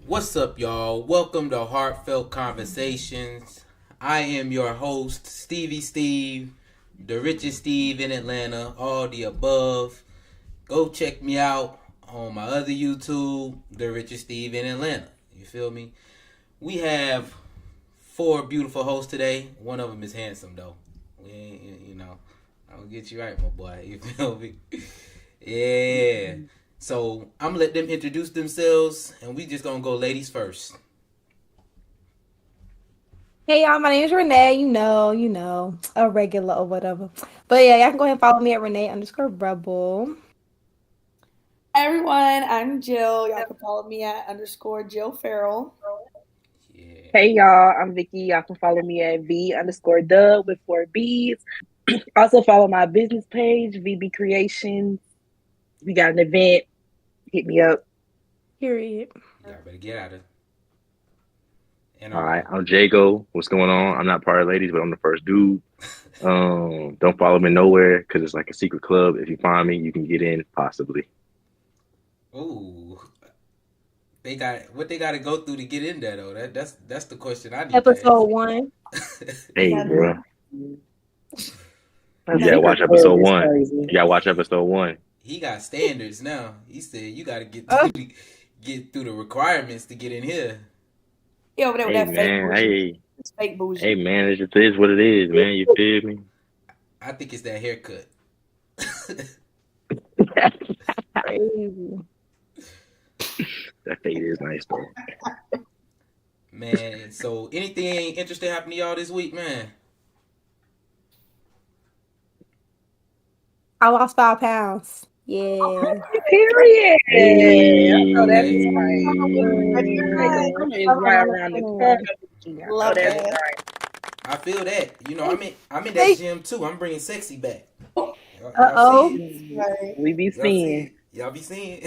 What's up, y'all? Welcome to Heartfelt Conversations. I am your host, Stevie, the richest Steve in Atlanta, all the above. Go check me out on my other YouTube, the richest Steve in Atlanta. You feel me? We have four beautiful hosts today. One of them is handsome, though. We ain't, I'll get you right, my boy. You feel me? Yeah. So I'm gonna let them introduce themselves, and we just gonna go ladies first. Hey y'all, my name is Renee. A regular or whatever. But yeah, y'all can go ahead and follow me at Renee_Rebel. Hi everyone, I'm Jill. Y'all can follow me at _Jill Farrell. Yeah. Hey y'all, I'm Vickie. Y'all can follow me at V_Dub with 4 B's. Also follow my business page, VB Creations. We got an event. Hit me up. Period. Y'all better get out of. And All right, I'm Jago. What's going on? I'm not part of ladies, but I'm the first dude. Don't follow me nowhere because it's like a secret club. If you find me, you can get in possibly. Ooh, they got what they got to go through to get in there though. That's the question I need Episode to 1. ask. Hey, Yeah. bro. You gotta watch episode 1. You gotta watch episode 1. He got standards now. He said you got to get through the requirements to get in here. He over there with Hey that man, fake It's fake bougie. hey man, it just is what it is, man. You feel me? I think it's that haircut. Crazy. That fade is nice though. Man, so anything interesting happened to y'all this week, man? I lost 5 pounds. Yeah. Period. Hey. I know that's Hey. right. Summer is right around the corner. I know Love that's that. right. I feel that. I'm in that gym too. I'm bringing sexy back. Uh-oh. Right. We be seeing. Y'all be seeing.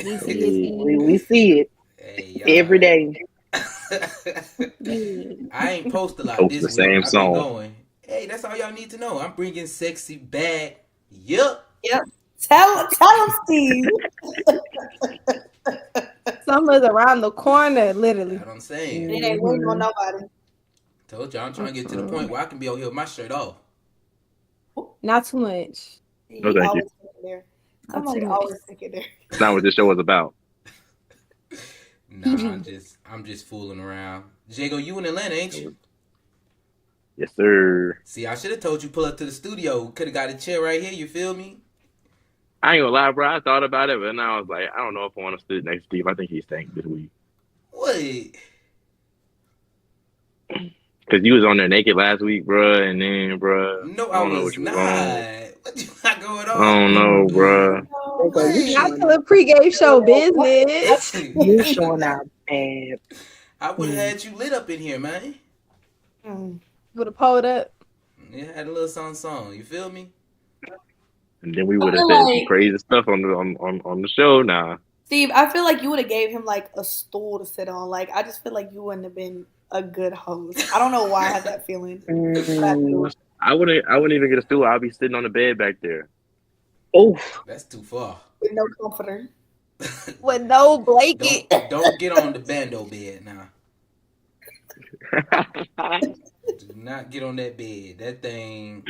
We see it Hey, every day. I ain't post a lot Post this the week. same I've been song. going. Hey, that's all y'all need to know. I'm bringing sexy back. Yup. Yep. Tell him, Steve. Summer's around the corner, literally. That's what I'm saying. It ain't waiting on nobody. Told y'all I'm trying to get to the point where I can be out here with my shirt off. Not too much. He No, thank always sticking there. Somebody too much. always sticking there. That's not what this show is about. Nah, I'm just fooling around. Jago, you in Atlanta, ain't you? Yes, sir. See, I should have told you pull up to the studio. Could have got a chair right here. You feel me? I ain't gonna lie, bro. I thought about it, but now I was like, I don't know if I want to sit next to Steve. I think he's stank this week. What? Cause you was on there naked last week, bro, and then, bro, No, I I don't know was what you was not. on. What you got going on? I don't know, bro. Not till the pregame show business. You showing out bad. I would have had you lit up in here, man. Would have pulled up. It had a little song. You feel me? And then we would have feel said some like- crazy stuff on the show now. Steve, I feel like you would have gave him like a stool to sit on. Like I just feel like you wouldn't have been a good host. I don't know why I had that feeling. I wouldn't even get a stool. I'll be sitting on the bed back there. Oh, That's too far. With no comforter. With no blanket. Don't get on the bando bed now. Do not get on that bed. That thing.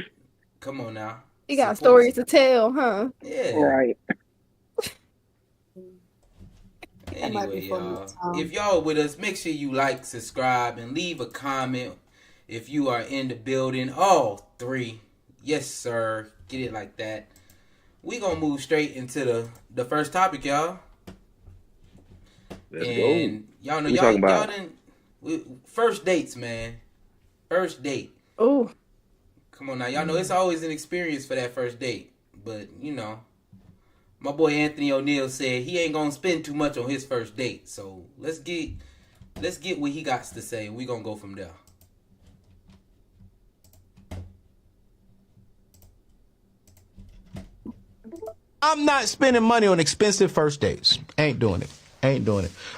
Come on now. You got stories to tell, huh? Yeah. right. Anyway, y'all, if y'all with us, make sure you like, subscribe, and leave a comment if you are in the building. All 3. Yes, sir. Get it like that. We gonna move straight into the first topic, y'all. Let's and go. y'all know We y'all talking about? first dates, man. First date. Oh. Come on now, y'all know it's always an experience for that first date. But you know, my boy Anthony O'Neal said he ain't gonna spend too much on his first date. So let's get what he got to say, and we gonna go from there. I'm not spending money on expensive first dates. Ain't doing it.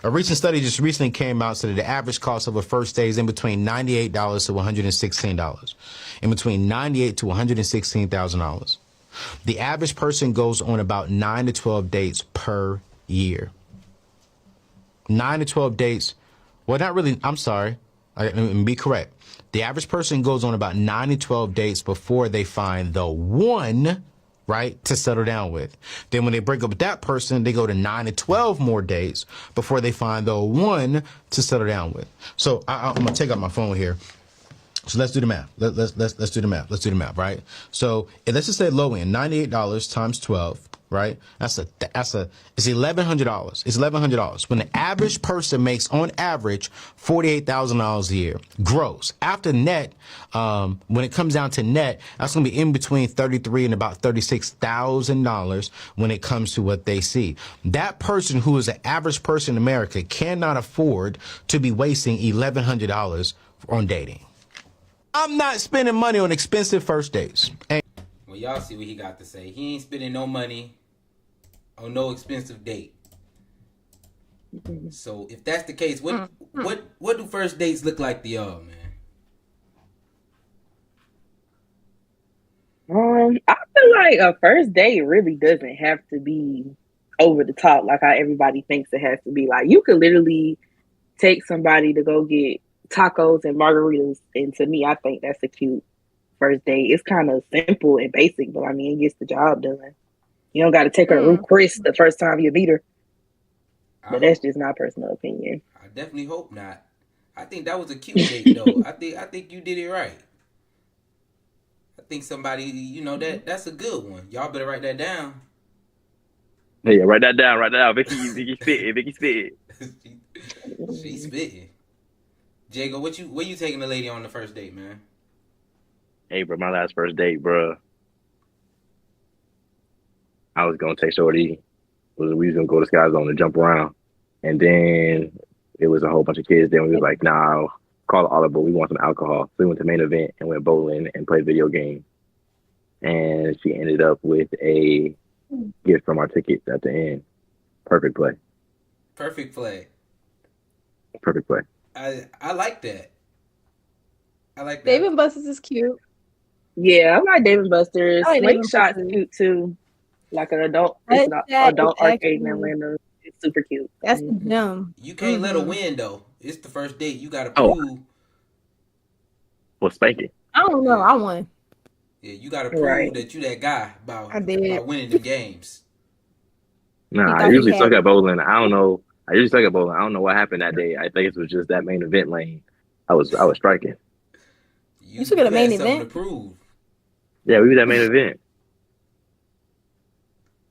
A recent study just recently came out said that the average cost of a first date is in between $98 to $116. In between $98 to $116,000. The average person goes on about 9 to 12 dates per year. 9 to 12 dates Well, not really. I'm sorry. Let me be correct. The average person goes on about 9 to 12 dates before they find the one, right, to settle down with. Then when they break up with that person, they go to 9 to 12 more dates before they find the one to settle down with. So I'm going to take out my phone here. So let's do the math. Let's do the math. Let's do the math, right? So let's just say low end, $98 times 12, right? It's $1,100. It's $1,100. When the average person makes on average $48,000 a year gross. After net, when it comes down to net, that's gonna be in between $33,000 and about $36,000 when it comes to what they see. That person who is an average person in America cannot afford to be wasting $1,100 on dating. I'm not spending money on expensive first dates. Well, y'all see what he got to say. He ain't spending no money on no expensive date. So if that's the case, what do first dates look like to y'all, man? I feel like a first date really doesn't have to be over the top like how everybody thinks it has to be. Like, you could literally take somebody to go get tacos and margaritas, and to me, I think that's a cute first date. It's kind of simple and basic, but I mean, it gets the job done. You don't got to take her to Ruth Chris the first time you meet her. But that's just my personal opinion. I definitely hope not. I think that was a cute date, though. I think you did it right. I think somebody, that's a good one. Y'all better write that down. Hey, write that down. Vickie spitting. She spitting. Jago, where you taking the lady on the first date, man? Hey, bro, my last first date, bro. I was gonna take Shorty. We was gonna go to Sky Zone to jump around, and then it was a whole bunch of kids. Then we was like, "Nah, call it audible. We want some alcohol." So we went to main event and went bowling and played video games. And she ended up with a gift from our tickets at the end. Perfect play. Perfect play. Perfect play. I like that. I like that. Dave and Buster's is cute. Yeah, I like Dave and Buster's. I like Dave and Slingshot's Buster's. cute too. Like an adult, it's an adult arcade in Atlanta. It's super cute. That's the gem. You can't let her win though. It's the first date. You gotta prove. Well, spanking. I don't know. I won. Yeah, you gotta prove that you that guy by winning the games. Nah, I usually suck at bowling. I don't know. I don't know what happened that day. I think it was just that main event lane. I was striking. You should get a main event to prove. Yeah, we were that main event.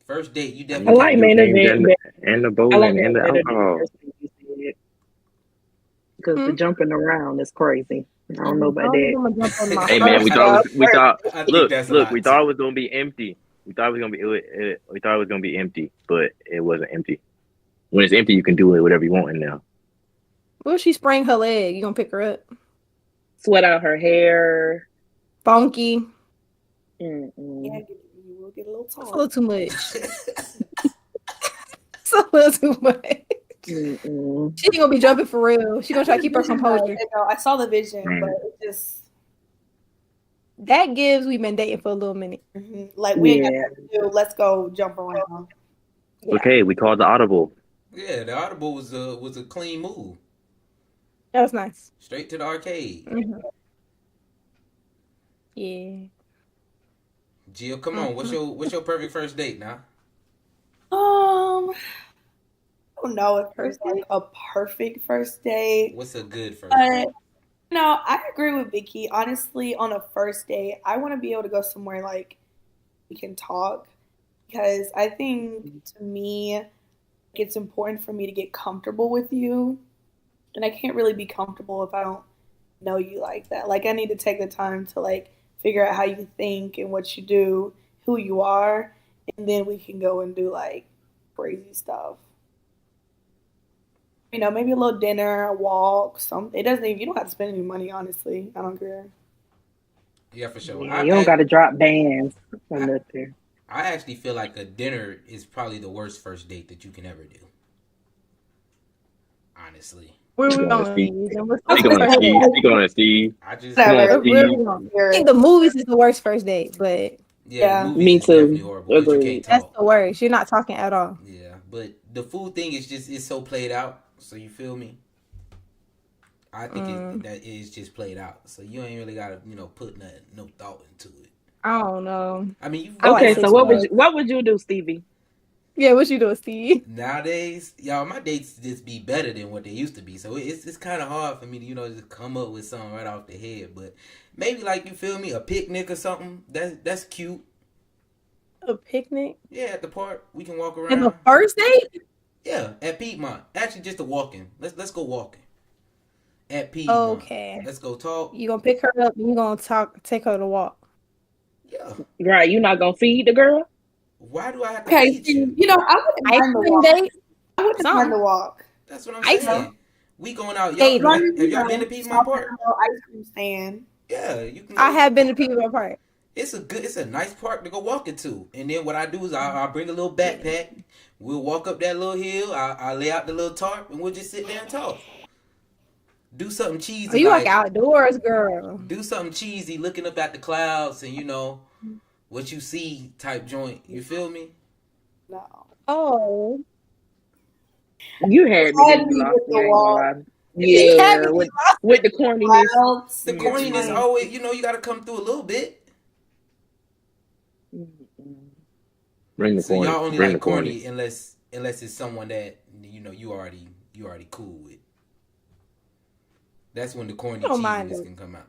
First date, you definitely. I like main event and the bowling and the alcohol. Because the jumping around is crazy. I don't know about that. Hey man, we thought it was gonna be empty. We thought it was gonna be empty, but it wasn't empty. When it's empty, you can do it whatever you want in there. What if she sprained her leg? You gonna pick her up? Sweat out her hair. Funky. Yeah, you will get a little tall. It's a little too much. It's a little too much. She ain't gonna be jumping for real. She gonna try to keep her composure. I saw the vision, but it just that gives we've been dating for a little minute. Like we ain't got nothing to do. Let's go jump around. Yeah. Okay, we called the audible. Yeah, the audible was a clean move. That was nice. Straight to the arcade. Yeah. Jill, come on. What's your perfect first date now? I don't know if there's like a perfect first date. What's a good first date? No, I agree with Vickie. Honestly, on a first date, I want to be able to go somewhere like we can talk, because I think to me it's important for me to get comfortable with you, and I can't really be comfortable if I don't know you like that. Like, I need to take the time to like figure out how you think and what you do, who you are, and then we can go and do like crazy stuff. You know, maybe a little dinner, a walk, something. It doesn't even, you don't have to spend any money, honestly. I don't care. Yeah, for sure. Yeah, you don't got to drop bands on that there. I actually feel like a dinner is probably the worst first date that you can ever do. Honestly. Where we going, Steve? I just I think the movies is the worst first date, but yeah, me too. That's the worst. You're not talking at all. Yeah, but the food thing is it's so played out. So you feel me? I think that is just played out. So you ain't really gotta, put no thought into it. I don't know. I mean, you I like Okay, so Six what Flags. would you do, Stevie? Yeah, what you doing, Steve? nowadays, y'all, my dates just be better than what they used to be. So it's kind of hard for me to just come up with something right off the head. But maybe like you feel me, a picnic or something. That's cute. A picnic? Yeah, at the park we can walk And the around. first date? Yeah, at Piedmont. Actually, just a walking. Let's go walking at Piedmont. Okay. Let's go talk. You gonna pick her up and you gonna take her to walk. Yeah. Right, you not gonna feed the girl? Why do I have to Okay, feed see, you? I wouldn't Ice mind the cream walk. date? I wouldn't mind the walk. That's what I'm Ice saying. cream. We going out. Skating. Y'all, have y'all been to Piedmont Stop at Park? a little ice cream stand. Yeah, you can. I Go. have been to Piedmont Park. It's a nice park to go walking to. And then what I do is I'll bring a little backpack. We'll walk up that little hill. I'll lay out the little tarp and we'll just sit there and talk. Do something cheesy. Oh, you like outdoors, girl. Do something cheesy, looking up at the clouds and what you see type joint. You feel me? No. Oh. You had me Had me lost, with the I ain't gonna wall. lie. You had Yeah, me with the corniness. Clouds. The corniness always, you got to come through a little bit. Bring the So corny. y'all only Bring like the corny. corny unless it's someone that you already cool with. That's when the corny don't mind cheesiness it. can come out.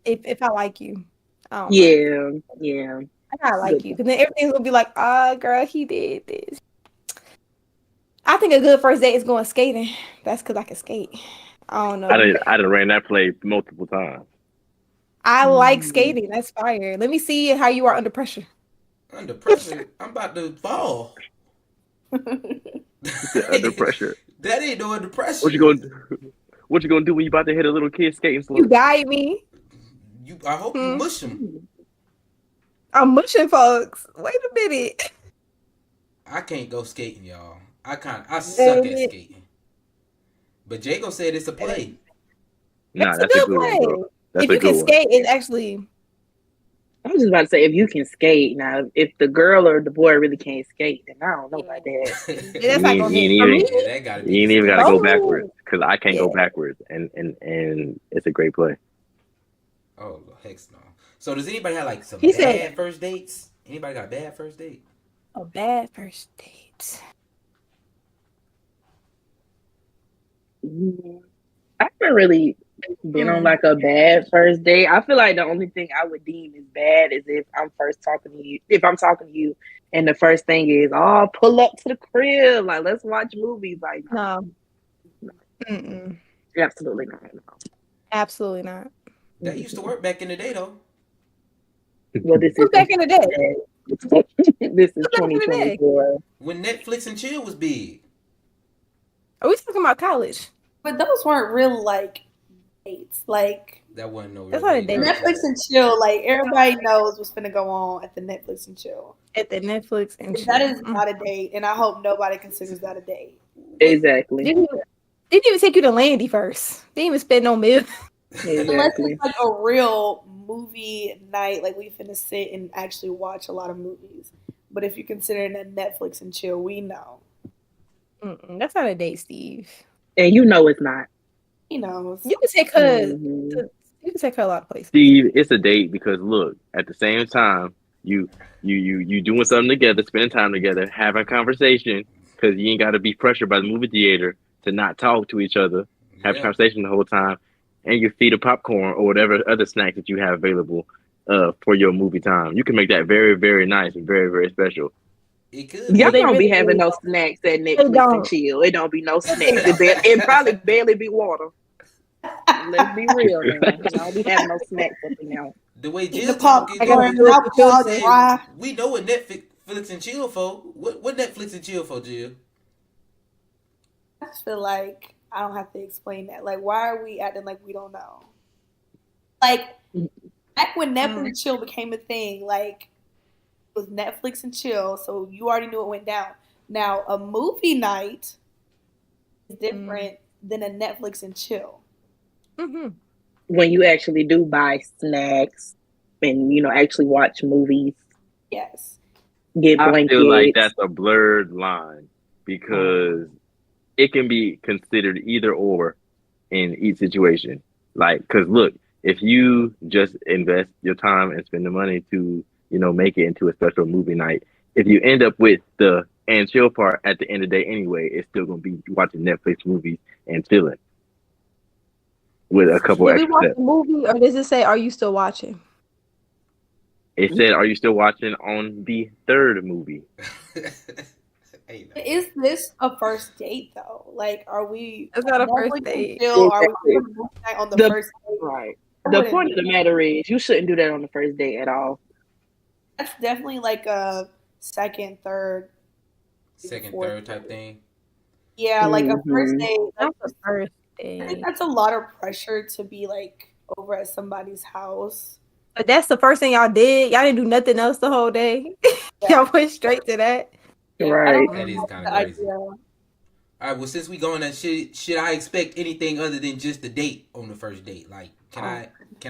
If I like you. I don't mind. Yeah. I gotta like you. Because then everything's gonna be like, girl, he did this. I think a good first date is going skating. That's because I can skate. I don't know. I done ran that play multiple times. I like skating. That's fire. Let me see how you are under pressure. Under pressure, I'm about to fall. Under pressure. That ain't no under pressure. What you gonna do when you about to hit a little kid skating slope? You guide me. I hope you mush them. I'm mushing folks. Wait a minute. I can't go skating, y'all. I suck at skating. But Jago said it's a play. Nah, That's a good one, play. bro. That's If a you good can one. skate, it's actually. I was just about to say, if you can skate, now if the girl or the boy really can't skate, then I don't know about that. That's not gonna hit for me. Yeah, that gotta be You ain't even gotta go Oh. backwards because I can't go Yeah. backwards, and it's a great play. Oh, heck no. So does anybody have like some He bad said- first dates? Anybody got a bad first date? A bad first date. I haven't really been on like a bad first date. I feel like the only thing I would deem as bad is if I'm talking to you and the first thing is, pull up to the crib, like let's watch movies. Like No. Mm-mm. absolutely not. No. Absolutely not. That used to work back in the day though. Well, this is Who's back in the day? this is back in the day? 2024. When Netflix and chill was big. Are we talking about college? But those weren't real like dates. Like That wasn't no That's real not a date. date. Netflix and chill, like everybody knows what's gonna go on at the Netflix and chill. At the Netflix and That is shit. not a date, and I hope nobody considers that a date. Exactly. Didn't even take you to Landy first. Didn't even spend no meal. Unless Exactly. it's like a real movie night, like we finna sit and actually watch a lot of movies. But if you're considering a Netflix and chill, we know. Mm-mm, that's not a date, Steve. And you know it's not. He knows. You can take her. Mhm. You can take her a lot of places. Steve, it's a date because look, at the same time, you doing something together, spending time together, having a conversation, because you ain't got to be pressured by the movie theater to not talk to each other, have a Yeah. conversation the whole time, and you feed a popcorn or whatever other snacks that you have available for your movie time. You can make that very, very nice and very, very special. It could. Y'all they don't really be having do. no snacks at Netflix don't. and chill. It don't be no snacks. It probably barely be water. Let's be real now. Y'all be having no snacks up in there. The way The Jill pop talking, corn, do it mouth for all Tuesday. dry. we know what Netflix and chill for. What Netflix and chill for, Jill? I just feel like I don't have to explain that. Like, why are we acting like we don't know? Like, back when Netflix and chill became a thing, like, it was Netflix and chill, so you already knew it went down. Now, a movie night is different than a Netflix and chill. Mm-hmm. When you actually do buy snacks and actually watch movies, Yes. get I blankets. feel like that's a blurred line because it can be considered either or in each situation. Like, because look, if you just invest your time and spend the money to, make it into a special movie night, if you end up with the and chill part at the end of the day anyway, it's still going to be watching Netflix movies and chilling with a couple Did we extra watch steps. the movie, or does it say, "Are you still watching"? It said, "Are you still watching?" on the third movie. Is this a first date though? Like, are we? It's not a first Netflix and date. chill? Are we Exactly. doing movie night on the The- first date? Right. I The wouldn't point do of the matter is, you shouldn't do that on the first date at all. That's definitely like a second, third. Third type thing. Yeah, like a first Mhm. date. That's the first I think date. that's a lot of pressure to be like over at somebody's house. But that's the first thing y'all did. Y'all didn't do nothing else the whole day. Y'all went straight to that. Yeah, I Right. don't That is like kind of the crazy. idea. All right, well, since we going on, should I expect anything other than just the date on the first date? Like, can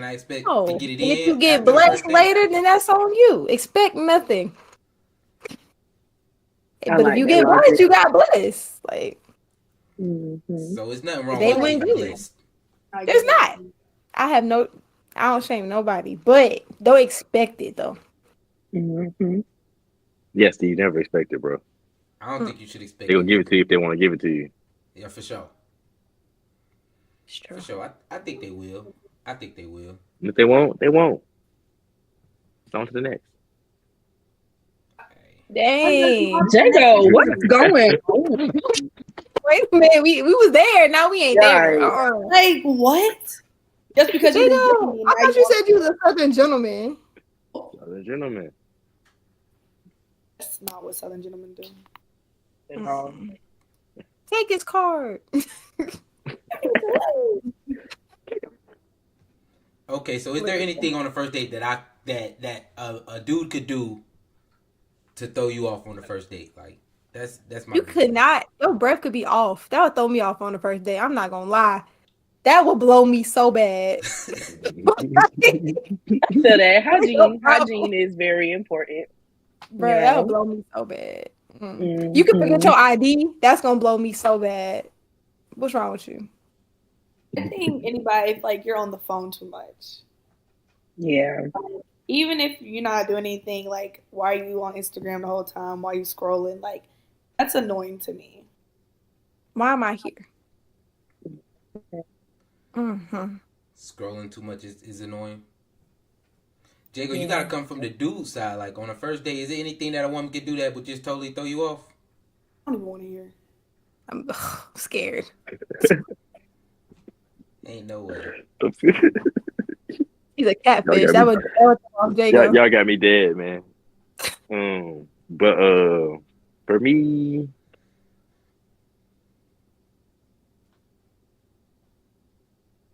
I expect Oh, to and get it if in? you get after the blessed first date? later, then that's on you. Expect nothing. I But like if you that get logic. blessed, you got blessed. Like, Mhm. So it's nothing wrong They with wouldn't getting do it. blessed. I There's get not. I don't shame nobody, but don't expect it though. Mhm. Yes, you never expect it, bro. I don't think you should expect They're going it. to give it to you if they want to give it to you. Yeah, for sure. For sure. I think they will. I think they will. And if they won't, they won't. It's on to the next. Hey. Dang. Jago, what's going on? Wait a minute. We was there. Now we ain't there. Right. Like what? Just because you didn't Jago, get me, I now thought you said you was a Southern gentleman. Southern gentleman. That's not what Southern gentlemen do. Take his card. Okay, so is there anything on the first date that a dude could do to throw you off on the first date? Like that's my. You could not. Your breath could be off. That would throw me off on the first day. I'm not gonna lie. That would blow me so bad. So that hygiene is very important. Bro, You that know? would blow me so bad. Mhm. You can forget your ID. That's gonna blow me so bad. What's wrong with you? I think anybody, if like you're on the phone too much, Yeah. even if you're not doing anything, like why are you on Instagram the whole time? Why are you scrolling? Like that's annoying to me. Why am I here? Mm-hmm. Scrolling too much is annoying. Jago, you gotta come from the dude side. Like on the first date, is there anything that a woman could do that would just totally throw you off? I don't even want to hear. I'm scared. Ain't no way. He's a catfish. Y'all That got would throw off Jago. y'all got me dead, man. But for me,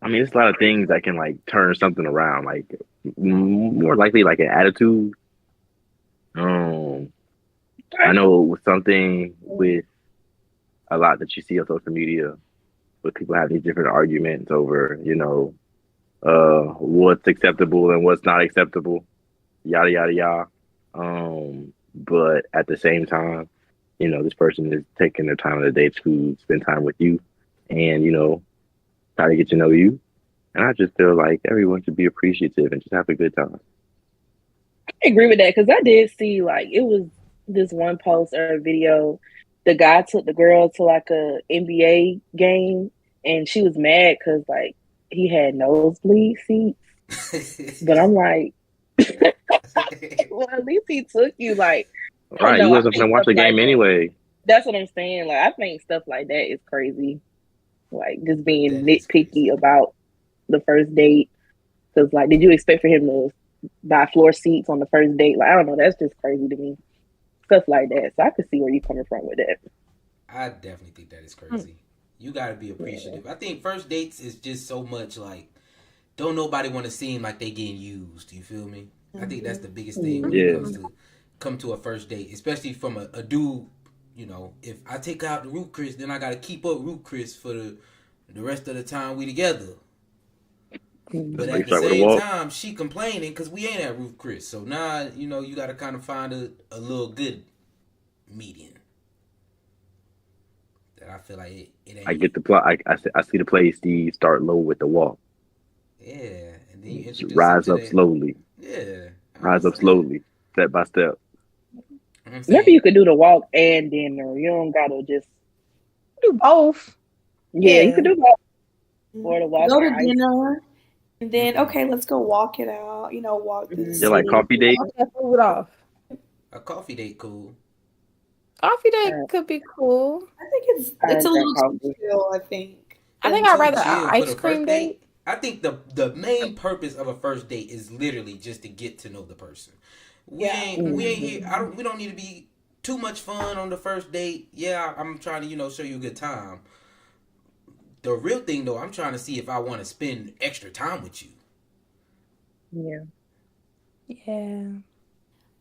I mean, it's a lot of things that can like turn something around. Like more likely, like an attitude. I know something with a lot that you see on social media, with people having these different arguments over, what's acceptable and what's not acceptable, yada yada yada. But at the same time, this person is taking their time of the day to spend time with you, and try to get to know you. And I just feel like everyone should be appreciative and just have a good time. I agree with that because I did see like it was this one post or video. The guy took the girl to like a NBA game, and she was mad because like he had nosebleed seats. But I'm like, well, at least he took you. Like, Right, know, you wasn't gonna watch the game like anyway. that's what I'm saying. Like, I think stuff like that is crazy. Like, just being That is nitpicky crazy. about the first date. Because, like, did you expect for him to buy floor seats on the first date? Like, I don't know. That's just crazy to me. Stuff like that. So I could see where you're coming from with that. I definitely think that is crazy. You gotta be appreciative. I think first dates is just so much like, don't nobody want to seem like they getting used. You feel me? I think that's the biggest thing when it come to a first date, especially from a dude. If I take out the root Chris, then I gotta keep up root Chris for the rest of the time we together. But at the same time, she complaining because we ain't at Ruth Chris. So now, you got to kind of find a little good median. that I feel like it ain't. I get the plot. I see the play. Steve start low with the walk. Yeah, and then you Just introduce rise him up to that. slowly. Yeah, Rise up slowly, step by step. I'm Maybe saying, you could do the walk and dinner. You don't gotta just Do both. yeah. You Yeah. could do both or the walk Go and to ice. dinner, and then Mhm. okay, let's go walk it out. You know, walk through the They're like city. coffee date. Walk that food off. a coffee date cool. Coffee date Uh, could be cool. I think it's I a got little too coffee. chill. I think. I think Too I'd rather an chill for ice the cream first date. date. I think the main purpose of a first date is literally just to get to know the person. We Yeah. ain't here. We don't need to be too much fun on the first date. Yeah, I'm trying to show you a good time. The real thing though, I'm trying to see if I want to spend extra time with you. Yeah. Yeah.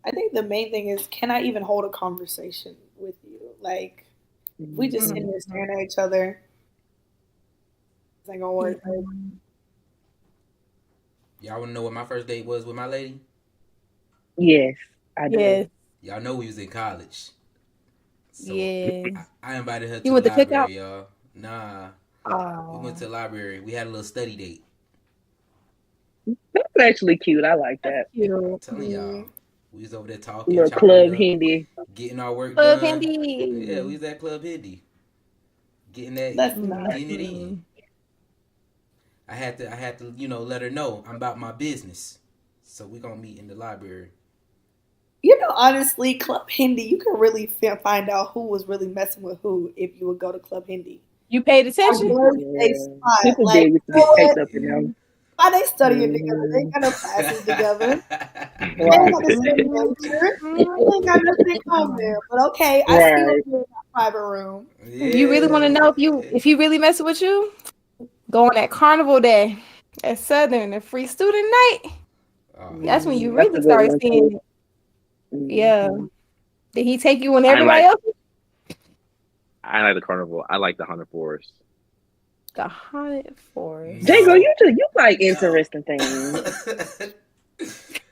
I think the main thing is, can I even hold a conversation with you? Like, if we just sitting there staring at each other, it's ain't gonna work. Y'all want to know what my first date was with my lady? Yes, I do. Yes. Y'all know we was in college. So Yes. I invited her to You the went to library, cookout? y'all. Nah, we Oh. went to the library. We had a little study date. That's actually cute. I like that. Cute. I'm telling y'all, we was over there talking, Little chopping club it up, handy. getting our work Club done. Hindi. Yeah, we was at Club Hindi, getting that, That's nice. getting it in. I had to, let her know I'm about my business. So we gonna meet in the library. You know, honestly, Club Hindi, you can really find out who was really messing with who if you would go to Club Hindi. You paid attention? They spot. People Like, did used to you know get what? taped up in them. Why they studying together? They ain't got no classes together. They ain't got the same nature. They ain't got nothing in common. But okay, I see what Right. you're in that private room. You really want to know if you really messing with you? Go on that carnival day at Southern, the free student night. That's when you That's really a good start one, seeing too. it. Yeah. Did he take you when I everybody like- else? I like the carnival. I like the Hunter Forest. The haunted forest. Jago, you like interesting things.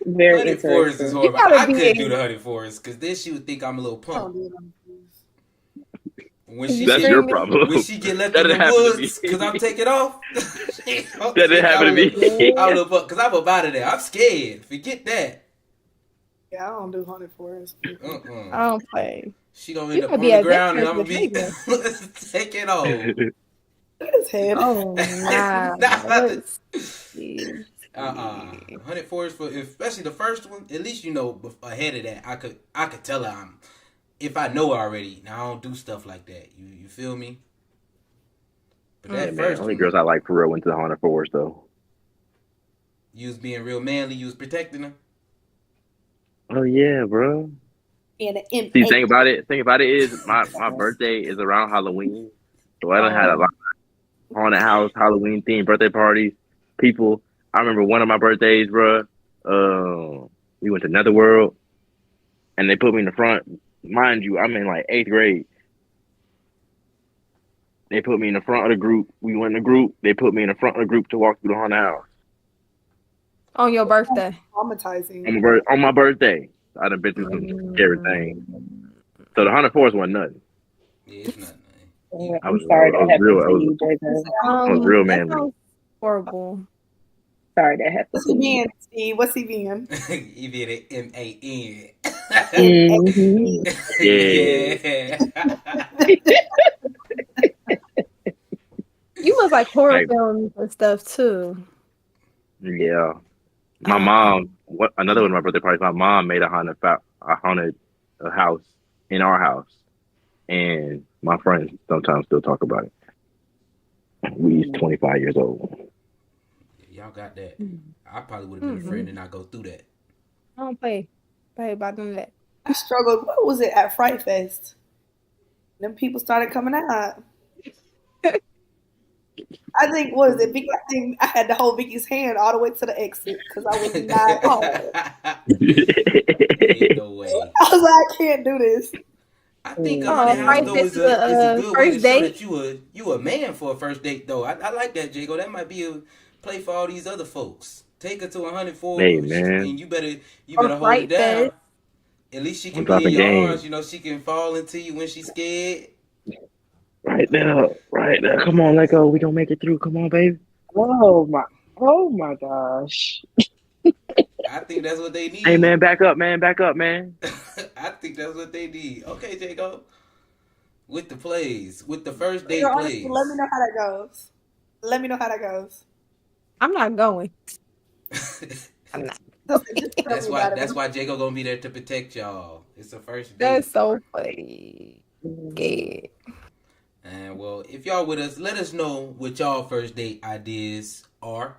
Very Hunted Forest is interesting. horrible. gotta I be couldn't in- do the Hunted Forest because then she would think I'm a little I don't punk. do it on cruise. When she That's get, your problem. when she get left That in the didn't happen to me. woods because I'm taking off. That didn't happen to me. Because I'm up out of there. I'm scared. Forget that. Yeah, I don't do haunted forest. Uh-uh. I don't play. She gonna You end up gonna on be the a ground and I'm victim gonna be taking off. Look at his head. Oh nah. Nah. Let's see. Hunted Forest for especially the first one. At least ahead of that, I could tell her if I know her already. Now I don't do stuff like that. You feel me? But that Man, first only one, girls I like for real went to the Hunter Forest though. you was being real manly. You was protecting her. Oh yeah, bro. And an imp. See, think about it is my birthday is around Halloween, so I done had a lot of haunted house, Halloween themed birthday parties. People, I remember one of my birthdays, bro. We went to Netherworld, and they put me in the front. Mind you, I'm in like 8th grade. They put me in the front of the group. We went in the group. They put me in the front of the group to walk through the haunted house On your birthday. Traumatizing. on my birthday. I done been through some scary things. So the Hunter Forest wasn't nothing. Yeah, it's nothing. I'm sorry that happened to you, Jago. I was real That manly. sounds horrible. Sorry that happened What's to he you. being, Steve? What's he being? He did it MAN. Mhm. Yeah. You must like horror Like- films and stuff too. Yeah. My mom, another one of my birthday parties, my mom made a haunted house in our house. And my friends sometimes still talk about it. We's 25 years old. Y'all got that. I probably would have been a friend and not go through that. I don't play about none of that. I struggled. What was it at Fright Fest? Them people started coming out. I think, what is it? Vicky, I think I had to hold Vicky's hand all the way to the exit because I was not home. Ain't no way. I was like, I can't do this. I think a Oh, haunted house first though date is is a a, good way to first show date? that you a man for a first date though. I like that, Jago. That might be a play for all these other folks. Take her to 104 Hey, man. and you better Or hold it Fright down. Fest. At least she can I'm be in dropping your game. arms. She can fall into you when she's scared. Right there. Right there. Come on, let go. We gonna make it through. Come on, baby. Oh my gosh. I think that's what they Hey need. man, back up, man. Back up, man. I think that's what they need. Okay, Jacob. With the plays, with the first Yo, date honestly, let me plays. know how that goes. Let me know how that goes. I'm not going. I'm not. Just tell That's me why. about it. That's why Jacob gonna be there to protect y'all. It's the first date. That's so funny. Scared. And well, if y'all with us, let us know what y'all first date ideas are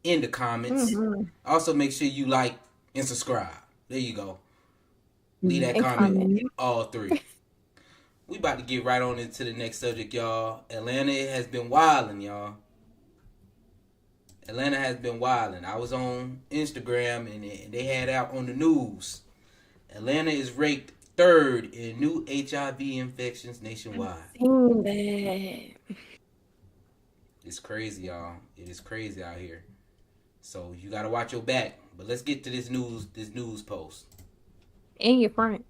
in the comments. Mm-hmm. Also, make sure you like and subscribe. There you go. Leave that And comment. comment. All three. We about to get right on into the next subject, y'all. Atlanta has been wilding, y'all. Atlanta has been wilding. I was on Instagram and they had out on the news. Atlanta is ranked third in new HIV infections nationwide. Seen that. It's crazy, y'all. It is crazy out here. So you gotta watch your back. But let's get to this news post. In your front.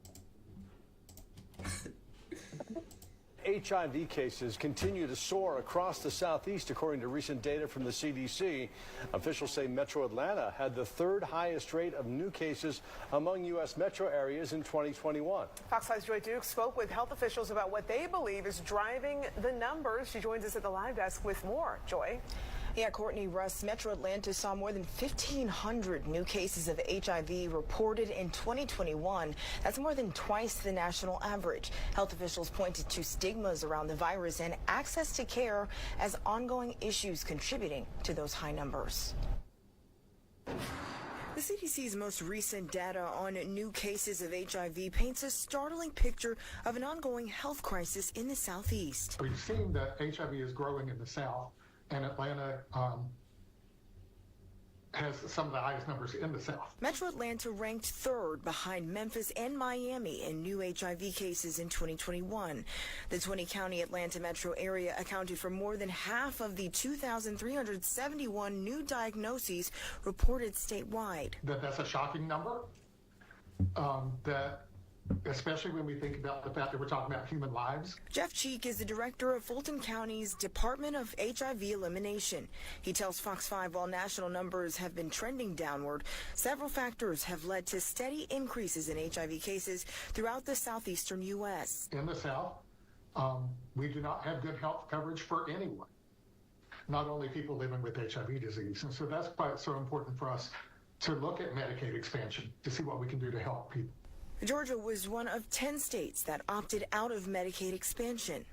HIV cases continue to soar across the Southeast, according to recent data from the CDC. Officials say Metro Atlanta had the third highest rate of new cases among U.S. metro areas in 2021. Fox 5's Joy Duke spoke with health officials about what they believe is driving the numbers. She joins us at the live desk with more. Joy? Yeah, Courtney Russ, Metro Atlanta saw more than 1,500 new cases of HIV reported in 2021. That's more than twice the national average. Health officials pointed to stigmas around the virus and access to care as ongoing issues contributing to those high numbers. The CDC's most recent data on new cases of HIV paints a startling picture of an ongoing health crisis in the Southeast. We've seen that HIV is growing in the South, and Atlanta has some of the highest numbers in the South. Metro Atlanta ranked third behind Memphis and Miami in new HIV cases in 2021. The 20-county Atlanta metro area accounted for more than half of the 2,371 new diagnoses reported statewide. That's a shocking number. That, especially when we think about the fact that we're talking about human lives. Jeff Cheek is the director of Fulton County's Department of HIV Elimination. He tells Fox 5 while national numbers have been trending downward, several factors have led to steady increases in HIV cases throughout the southeastern U.S. In the South, we do not have good health coverage for anyone, not only people living with HIV disease. And so that's why it's so important for us to look at Medicaid expansion to see what we can do to help people. Georgia was one of 10 states that opted out of Medicaid expansion.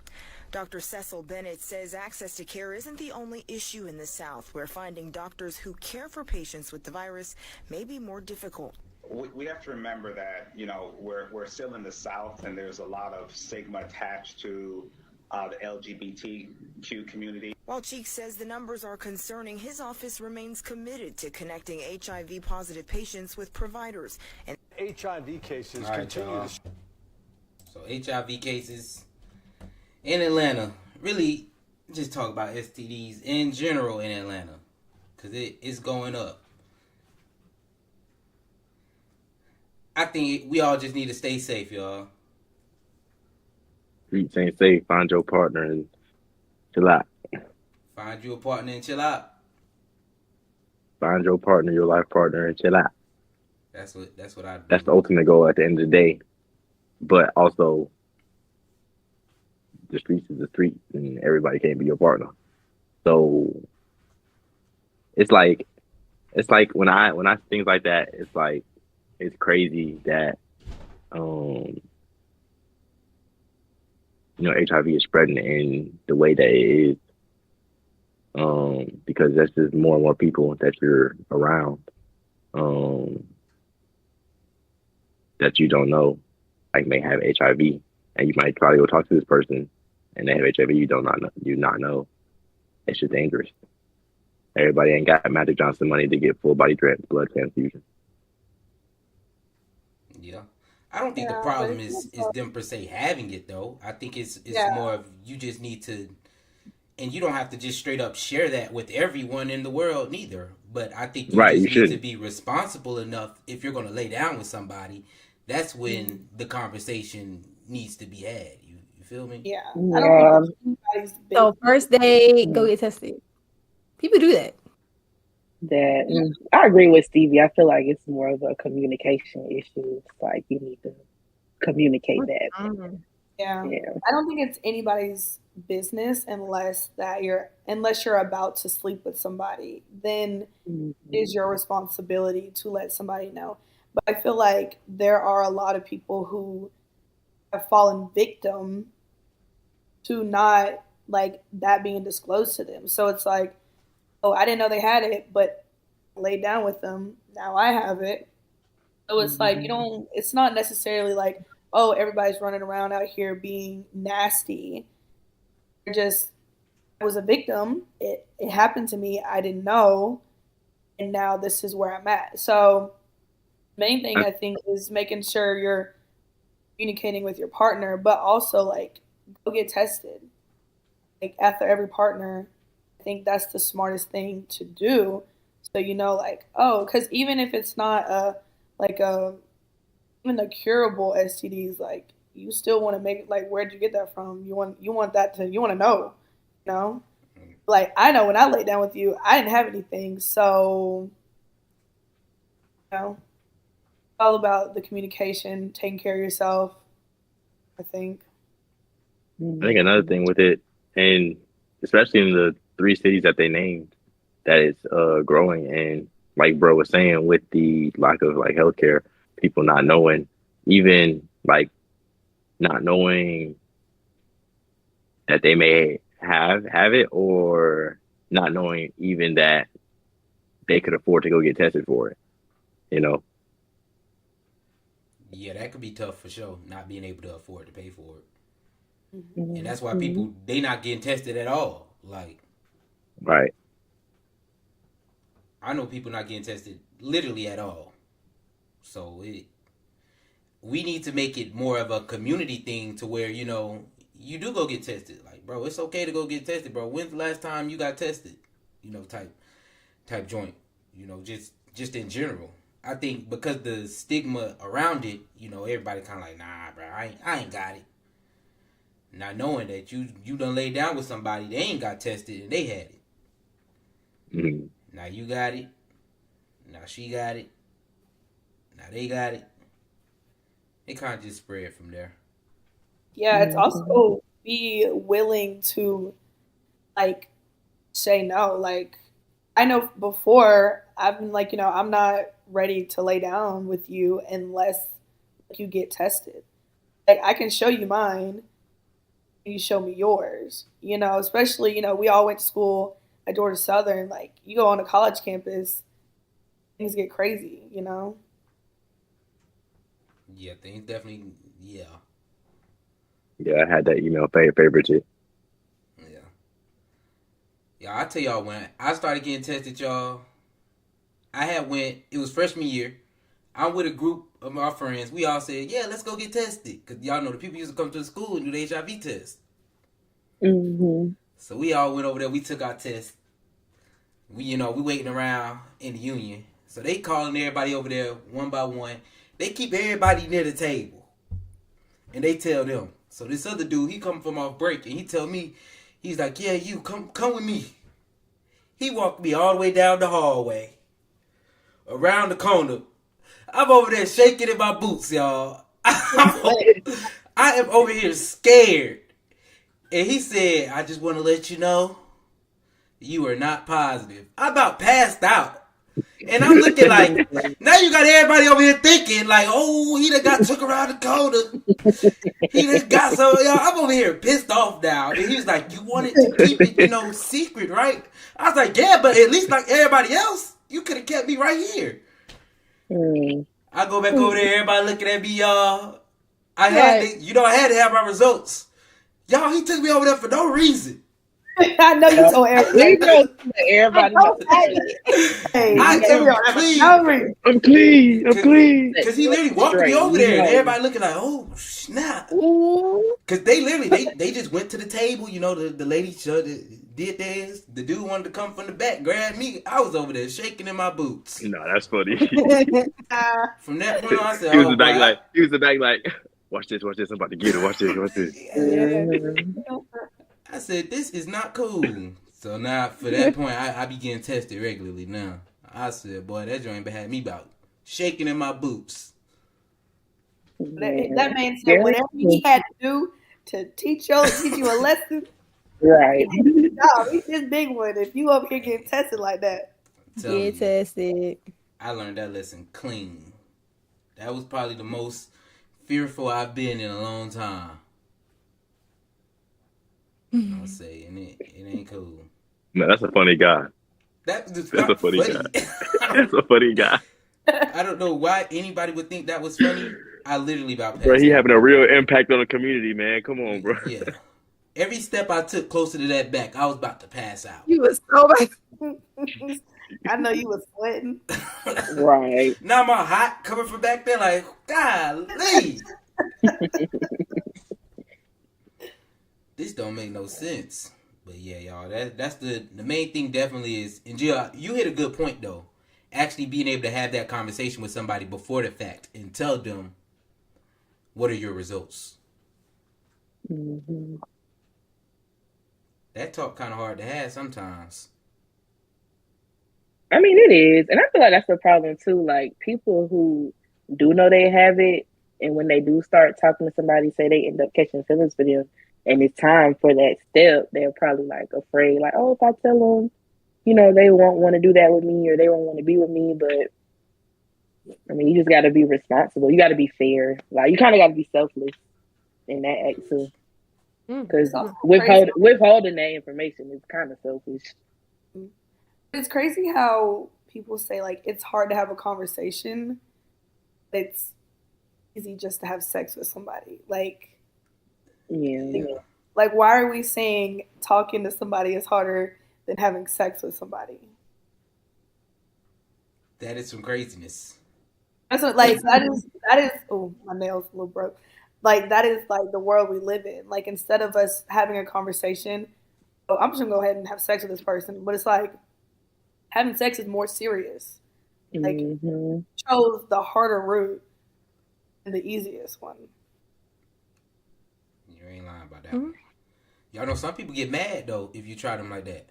Dr. Cecil Bennett says access to care isn't the only issue in the South, where finding doctors who care for patients with the virus may be more difficult. We have to remember that, we're still in the South and there's a lot of stigma attached to the LGBTQ community. While Cheek says the numbers are concerning, his office remains committed to connecting HIV-positive patients with providers. And HIV cases All right, continue y'all. to... So HIV cases in Atlanta. Really, just talk about STDs in general in Atlanta, because it's going up. I think we all just need to stay safe, y'all. Streets ain't safe. Find your partner and chill out. Find you a partner and chill out. Find your partner, your life partner, and chill out. That's what I do. That's the ultimate goal at the end of the day. But also, the streets is the streets, and everybody can't be your partner. So it's like when I things like that, it's crazy that HIV is spreading in the way that it is. Because that's just more and more people that you're around that you don't know, like may have HIV, and you might try to go talk to this person, and they have HIV. You not know. It's just dangerous. Everybody ain't got Magic Johnson money to get full body blood transfusion. Yeah. I don't think the problem is them per se having it though. I think it's more of you just need to, and you don't have to just straight up share that with everyone in the world neither. But I think you need to be responsible enough if you're going to lay down with somebody. That's when the conversation needs to be had. You feel me? Yeah. I don't think it's anybody's So business. first day, go get tested. People do that. I agree with Stevie. I feel like it's more of a communication issue. It's like you need to communicate that. Yeah. Yeah. I don't think it's anybody's business unless you're about to sleep with somebody. Then it is your responsibility to let somebody know. But I feel like there are a lot of people who have fallen victim to not like that being disclosed to them. So it's like, oh, I didn't know they had it, but I laid down with them. Now I have it. So it's like it's not necessarily like, oh, everybody's running around out here being nasty. I was a victim. It happened to me. I didn't know. And now this is where I'm at. So the main thing I think is making sure you're communicating with your partner, but also like go get tested. Like after every partner, I think that's the smartest thing to do. So like, oh, because even if it's not even the curable STDs, like you still want to make it like, where'd you get that from? You want to know, Like I know when I laid down with you, I didn't have anything, so all about the communication, taking care of yourself, I think. I think another thing with it, and especially in the 3 cities that they named, that is growing, and like bro was saying, with the lack of like healthcare, people not knowing, even like not knowing that they may have it, or not knowing even that they could afford to go get tested for it, Yeah, that could be tough for sure, not being able to afford to pay for it. And that's why people, they not getting tested at all. Like, right. I know people not getting tested literally at all. So we need to make it more of a community thing to where, you do go get tested. Like, bro, it's okay to go get tested, bro. When's the last time you got tested? Type joint. Just in general. I think because the stigma around it, everybody kind of like, nah, bro, I ain't got it. Not knowing that you done laid down with somebody, they ain't got tested and they had it. Now you got it. Now she got it. Now they got it. It kind of just spread from there. Yeah, it's also be willing to like say no. Like I know before I've been like, I'm not ready to lay down with you unless you get tested. Like I can show you mine, you show me yours. Especially, we all went to school at Georgia Southern. Like you go on a college campus, things get crazy, Yeah, things definitely, yeah. Yeah, I had that email favorite too. Yeah, I tell y'all, when I started getting tested, y'all, it was freshman year. I'm with a group of my friends. We all said, yeah, let's go get tested. Because y'all know the people used to come to the school and do the HIV test. So we all went over there. We took our test. We waiting around in the union. So they calling everybody over there one by one. They keep everybody near the table. And they tell them. So this other dude, he come from off break. And he tell me, he's like, yeah, you come with me. He walked me all the way down the hallway. Around the corner. I'm over there shaking in my boots, y'all. I am over here scared. And he said, I just want to let you know, you are not positive. I about passed out. And I'm looking like, now you got everybody over here thinking like, oh, he done got took around the corner. He just got some, y'all. I'm over here pissed off now. And he was like, you wanted to keep it, secret, right? I was like, yeah, but at least like everybody else, you could have kept me right here. I go back over there, everybody looking at me, y'all. I had to have my results. Y'all, he took me over there for no reason. I know you told everybody. I'm clean. Because he literally walked me over there, and everybody looking like, oh, snap. Because they literally, they just went to the table. The lady did theirs. The dude wanted to come from the back, grab me. I was over there shaking in my boots. No, that's funny. From that point on, I said, he was the back like. Watch this. I'm about to get it. Watch this. I said, this is not cool. So now, for that point, I be getting tested regularly now. I said, boy, that joint had me about shaking in my boots. That man said whatever he had to do to teach you a lesson. Right. No, he's this big one. If you up here getting tested like that. Get tested. I learned that lesson clean. That was probably the most fearful I've been in a long time. I'll say, and it ain't cool. No, that's a funny guy. That's a funny guy. That's a funny guy. I don't know why anybody would think that was funny. I literally about passed Bro, he out. having a real impact on the community, man. Come on, bro. Yeah. Every step I took closer to that back, I was about to pass out. You was so bad. I know you was sweating. Right. Now I'm all hot coming from back there like, golly. This don't make no sense. But yeah, y'all, that's the main thing definitely is, and Jill, you hit a good point though. Actually being able to have that conversation with somebody before the fact and tell them what are your results. Mm-hmm. That talk kind of hard to have sometimes. I mean, it is. And I feel like that's the problem too. Like, people who do know they have it, and when they do start talking to somebody, say they end up catching feelings for them, and it's time for that step, they're probably like afraid, like, oh, if I tell them, you know, they won't want to do that with me, or they won't want to be with me. But I mean, you just got to be responsible. You got to be fair. Like, you kind of got to be selfless in that act too. Because withholding that information is kind of selfish. It's crazy how people say, like, it's hard to have a conversation. It's easy just to have sex with somebody. Like, like, why are we saying talking to somebody is harder than having sex with somebody? That is some craziness. That's what, like, that is. Oh, my nail's a little broke. Like, that is like the world we live in. Like, instead of us having a conversation, oh, I'm just gonna go ahead and have sex with this person. But it's like, having sex is more serious. Like, chose the harder route and the easiest one. You ain't lying about that one. Y'all know some people get mad though if you try them like that.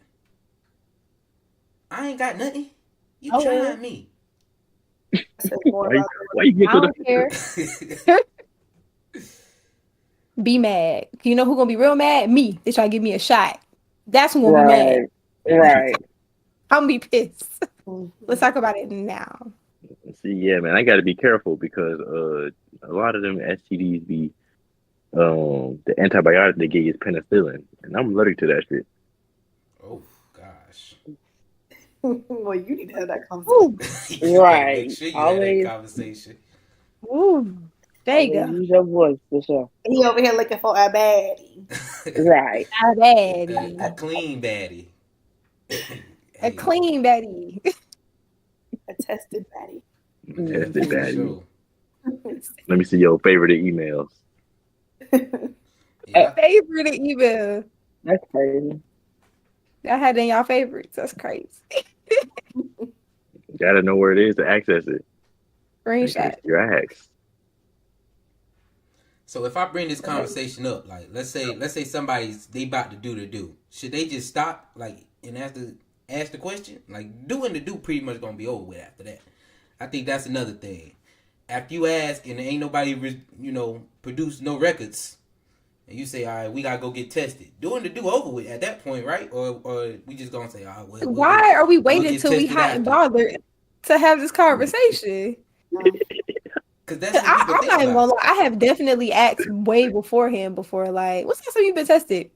I ain't got nothing. You trying me. Why you get I don't care. Be mad. You know who's gonna be real mad? Me. They try to give me a shot. That's who's gonna be mad. Right. I'm gonna be pissed. Let's talk about it now. See, yeah, man, I got to be careful because a lot of them STDs be the antibiotic they get is penicillin, and I'm allergic to that shit. Oh gosh. Well, you need to have that conversation. Right. Make sure you have that conversation. Ooh. There you go. Use your voice for sure. He over here looking for a baddie. Right. A baddie. A clean baddie. A clean baddie. A tested baddie. Tested baddie. Sure. Let me see your favorite emails. Favorite email. That's crazy. Y'all had in y'all favorites. That's crazy. Gotta know where it is to access it. Screenshot. Your ass. So if I bring this conversation up, like let's say somebody's they about to do the do, should they just stop like and ask the question? Like doing the do pretty much gonna be over with after that. I think that's another thing. After you ask and there ain't nobody produce no records, and you say, all right, we gotta go get tested. Doing the do over with at that point, right? Or we just gonna say, all right, why are we waiting until we hot and bothered to have this conversation? Because that's I'm not even gonna lie. I have definitely asked way beforehand before, like, what's that? So you been tested?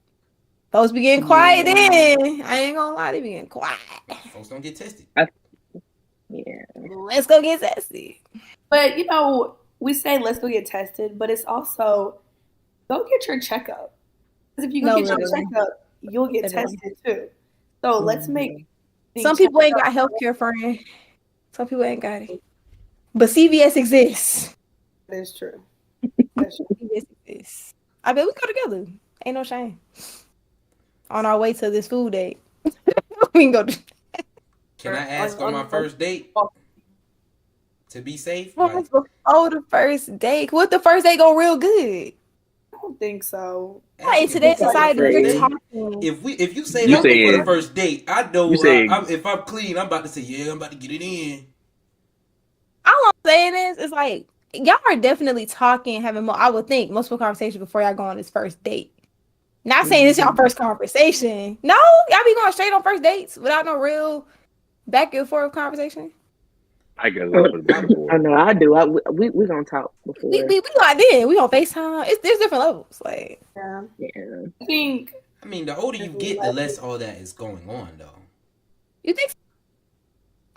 Folks be getting quiet then. I ain't gonna lie, they be getting quiet. Folks don't get tested. Let's go get tested. But we say let's go get tested, but it's also go get your checkup. Because if you go get your checkup, you'll get tested too. So let's make some people ain't got healthcare, friend. Some people ain't got it. But CVS exists. That is true. CVS exists. I bet we go together. Ain't no shame. On our way to this food date. We can go. Can I ask on my first date? to be safe? Well, Like, before the first date. What if the first date go real good? I don't think so. Like, in ask it today's before the society, first you're date. talking. If you say You that before the saying first date, I know you saying if I'm clean, I'm about to say, yeah, I'm about to get it in. All I'm saying is like y'all are definitely talking, having more. I would think multiple conversations before y'all go on this first date. Not saying it's y'all first conversation. No, y'all be going straight on first dates without no real back and forth conversation. I guess that's what back and I forth. know I do. We gonna talk before. We locked in. We on FaceTime. There's different levels. Like, Yeah. Yeah. I think. I mean, the older you get, the less all that is going on, though. you think?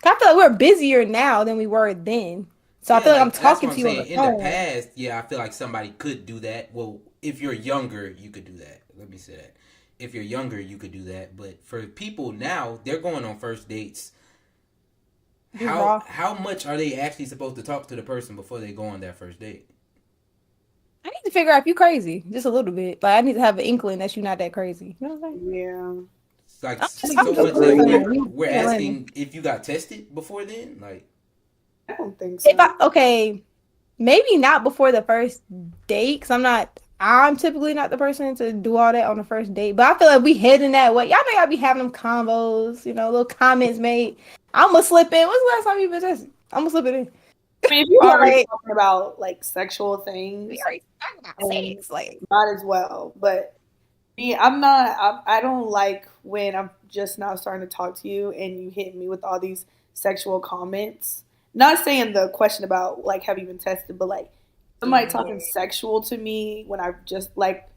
I feel like we're busier now than we were then. So I feel like I'm talking to you on the In phone. the past, yeah, I feel like somebody could do that. Well, if you're younger, you could do that. Let me say that. If you're younger, you could do that. But for people now, they're going on first dates. How much are they actually supposed to talk to the person before they go on that first date? I need to figure out if you crazy, just a little bit. Like I need to have an inkling that you're not that crazy. You know what I'm saying? Yeah. It's like I'm so just much crazy. that we're asking if you got tested before then. Like, I don't think so. Okay, maybe not before the first date, because I'm typically not the person to do all that on the first date. But I feel like we heading that way. Y'all know y'all be having them combos, little comments made. I'm gonna slip in. When's the last time you been tested? I'm gonna slip it in. I mean, if you're already talking about like sexual things, we already talking about sex, like might as well. But me, I don't like when I'm just now starting to talk to you and you hit me with all these sexual comments. Not saying the question about like have you been tested, but like somebody talking sexual to me when I just like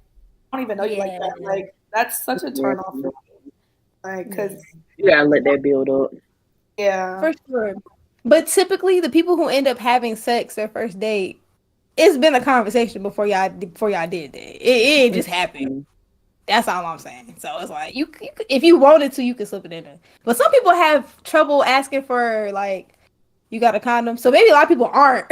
I don't even know you like that. Like that's such a turn off for me. Like, cause you gotta let that build up. Yeah, for sure. But typically, the people who end up having sex their first date, it's been a conversation before y'all did that. It just happened. That's all I'm saying. So it's like you if you wanted to, you could slip it in there. But some people have trouble asking for like you got a condom. So maybe a lot of people aren't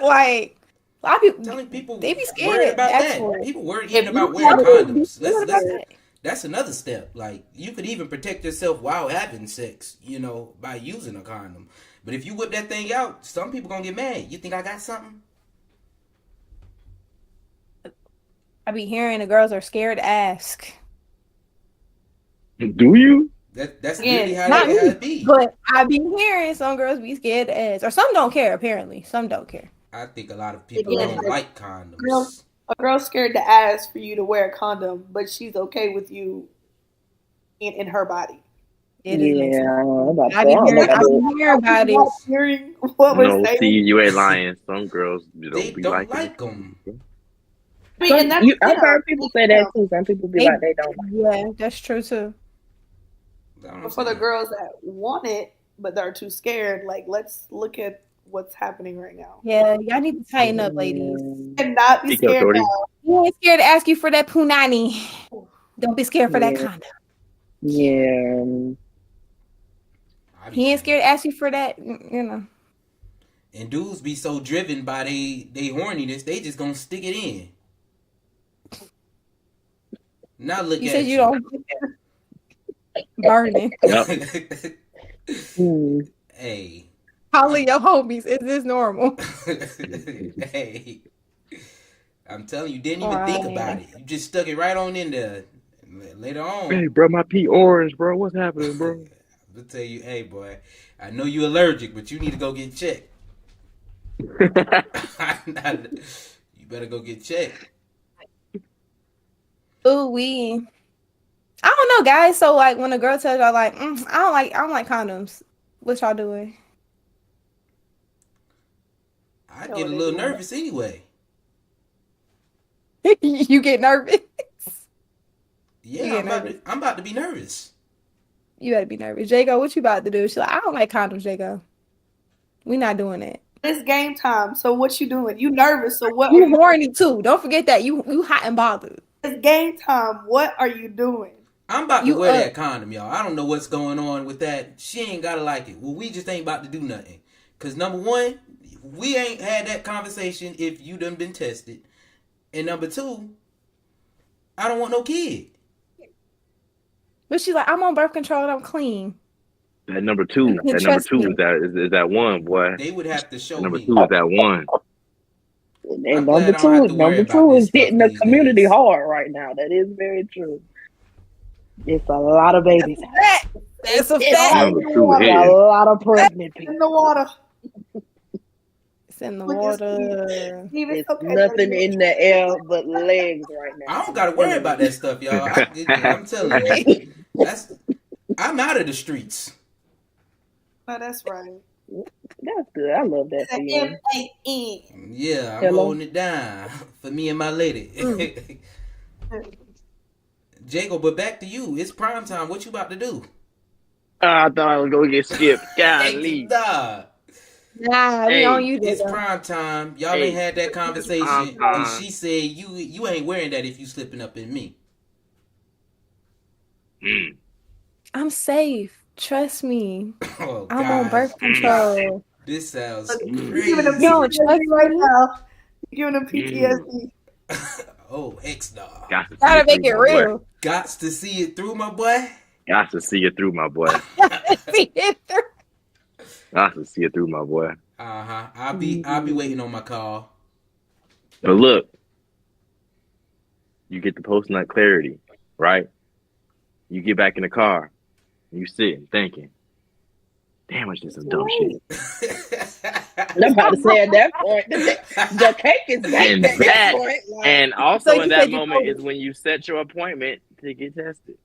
like a lot of people. telling people They be scared worried about to ask that. for it. People worried even about wearing condoms. That's another step. Like you could even protect yourself while having sex, by using a condom. But if you whip that thing out, some people gonna get mad. You think I got something? I be hearing the girls are scared to ask. Do you? That's really how not me, it be. But I be hearing some girls be scared to ask, or some don't care. Apparently, some don't care. I think a lot of people don't like condoms. A girl's scared to ask for you to wear a condom, but she's okay with you in her body. It is I be hearing about it. Hearing what we're saying. Steve, you ain't lying. Some girls don't like them. I've heard people say that too. Some people be like they don't. Yeah, that's true too. But for the girls that want it, but they're too scared, like let's look at what's happening right now. Yeah, y'all need to tighten up, ladies. And not be scared now. You ain't scared to ask you for that punani. Don't be scared for that condom. Yeah. He ain't scared to ask you for that, And dudes be so driven by they horniness, they just gonna stick it in. Now look you at said you don't burning. Hey. Calling your homies, is this normal? Hey. I'm telling you, didn't even think about it. You just stuck it right on in there. Later on. Hey, bro, my pee orange, bro. What's happening, bro? I'll tell you, hey, boy, I know you're allergic, but you need to go get checked. You better go get checked. Ooh, I don't know, guys. So, like, when a girl tells y'all, like, I don't like condoms. What y'all doing? I get a little nervous anyway. You get nervous? Yeah, I'm about to be nervous. You better be nervous. Jago, what you about to do? She's like, I don't like condoms, Jago. We not doing that. It's game time. So what you doing? You nervous? So what? You horny too. Don't forget that. You hot and bothered. It's game time. What are you doing? I'm about to wear that condom, y'all. I don't know what's going on with that. She ain't gotta like it. Well, we just ain't about to do nothing. Cause number one, we ain't had that conversation if you done been tested. And number two, I don't want no kid. But she's like, I'm on birth control and I'm clean. That number two And trust me. is that one, boy. They would have to show Number me. 2 is that one. And I'm number glad I don't have two, to worry number about two this is stuff hitting the these community days. hard right now. That is very true. It's a lot of babies. That's a It's fact. Number in the 2 water. a hitting. lot of pregnant In people. the water. It's in the Look at water. Steve, It's okay, nothing baby. in the air but legs right now. I don't gotta worry about that stuff, y'all. I'm telling you, I'm out of the streets. Oh, that's right. That's good. I love that for you. M-A-N. Yeah, I'm Hello? holding it down for me and my lady. Jacob, but back to you. It's prime time. What you about to do? I thought I was gonna get skipped. Golly. Nah. Nah, we Hey, on you, It's Jacob. prime time. Y'all Hey, ain't had that it's prime conversation, time. and she said you ain't wearing that if you slipping up in me. I'm safe. Trust me. Oh I'm on God, birth control. this sounds Giving crazy. them You don't trust PTSD right me? now. You're giving them PTSD. Oh, X-Dog. Got to see Gotta it make through, it my boy. real. Gots to see it through, my boy. Got to see it through, my boy. See it through. Got to see it through, my boy. I'll be waiting on my call. But look, you get the post-nut clarity, right? You get back in the car, you sitting thinking, damn, I did some dumb shit. I'm about to say at that point, the cake is baked And at that point. Like, And also So you in that said you moment know. is when you set your appointment to get tested.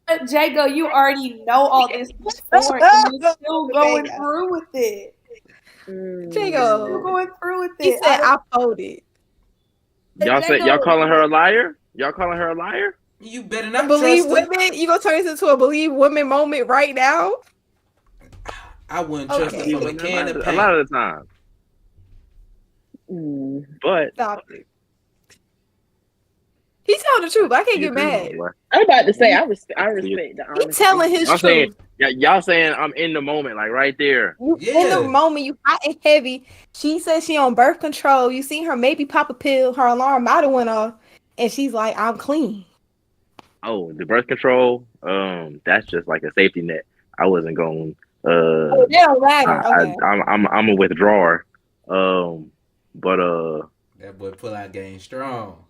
But Jago, you already know all this before, and you're still going through with it. You're still Jacob. going through with He it. said I folded. Y'all calling her a liar? Y'all calling her a liar? You better not Believe trust her. women? You gonna turn this into a believe women moment right now? I wouldn't trust her Okay. from a can of A paint. lot of the time. But Stop it. He telling the truth. I can't get mad. I'm about to say I respect the honesty. He telling his Y'all saying, truth. y'all saying I'm in the moment, like right there. You in the moment, you hot and heavy. She says she on birth control. You see her maybe pop a pill. Her alarm might have went off, and she's like, "I'm clean." Oh, the birth control, that's just like a safety net. I wasn't going. It don't matter. Okay. I'm a withdrawer. But That boy pull out game strong.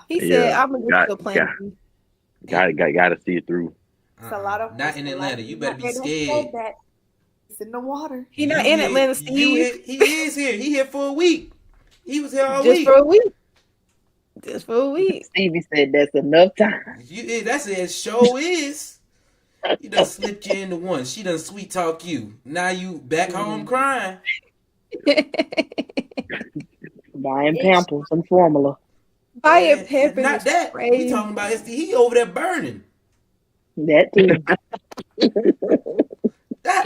He said, yeah, "I'm gonna get you a plan." B." Got to see it through. It's a lot of Not in Atlanta. You better be They don't scared. say that. It's in the water. He not in Atlanta, He Steve. is here. He here for a week. He was here all Just week. for a week. Just for a week. Stevie said that's enough time. That's it. Show is. He done slipped you into one. She done sweet talk you. Now you back home crying. Buying Pampers and formula. Buy a pepper. Not that. We talking about STD. He over there burning. That too.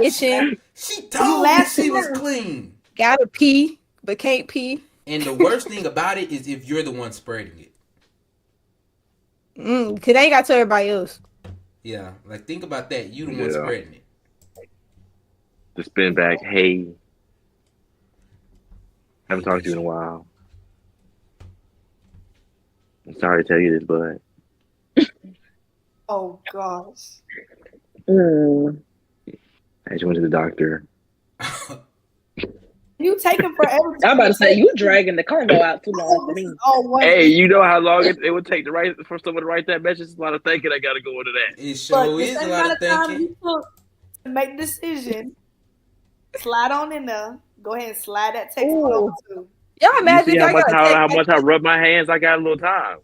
Itching. She told me she was clean. Gotta pee, but can't pee. And the worst thing about it is if you're the one spreading it. Cause they ain't got to tell everybody else. Yeah, like think about that. You the one spreading it. The spin back. Hey, haven't talked to you in a while. I'm sorry to tell you this, but Oh gosh. I just went to the doctor. You taking forever. I'm about to say you dragging the combo out too long for me. Hey, you know how long it would take for someone to write that message? It's a lot of thinking I got to go into that. It sure Look, is the a same lot amount of of time thinking. you took to make the decision. Slide on in there. Go ahead and slide that text on over to. Y'all You imagine see y'all got how much I rub my hands? I got a little time.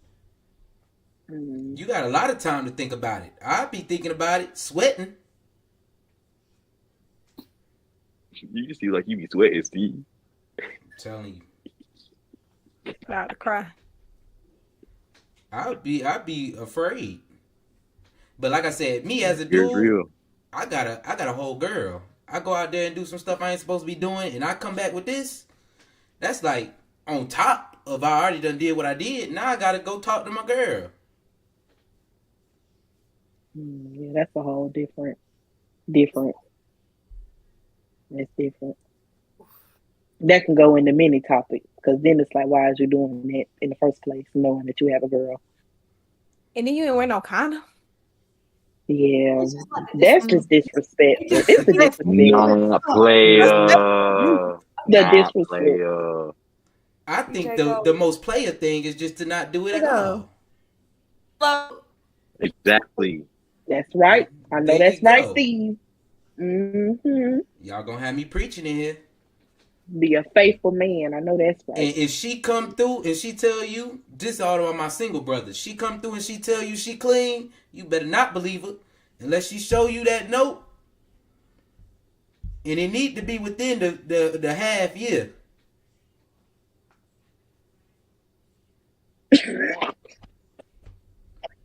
You got a lot of time to think about it. I'd be thinking about it, sweating. You just seem like you be sweating, Steve. I'm telling you. about to cry. I'd be afraid. But like I said, me as a Here's dude, real. I got a whole girl. I go out there and do some stuff I ain't supposed to be doing, and I come back with this. That's like on top of I already done did what I did. Now I gotta go talk to my girl. Yeah, that's a whole different. That's different. That can go into many topics because then it's like, why is you doing that in the first place, knowing that you have a girl? And then you didn't wear no condom. Yeah, It's just like a that's just disrespectful. It's the disrespect. Nah, player. The Nah, disrespect. player. I think Okay, go. the most player thing is just to not do it at all. Hello. Exactly. That's right. I know There you that's right, go. Steve. Mm-hmm. Y'all gonna have me preaching in here. Be a faithful man. I know that's And right. if she come through and she tell you, this all about my single brothers. She come through and she tell you she clean, you better not believe her unless she show you that note. And it need to be within the half year.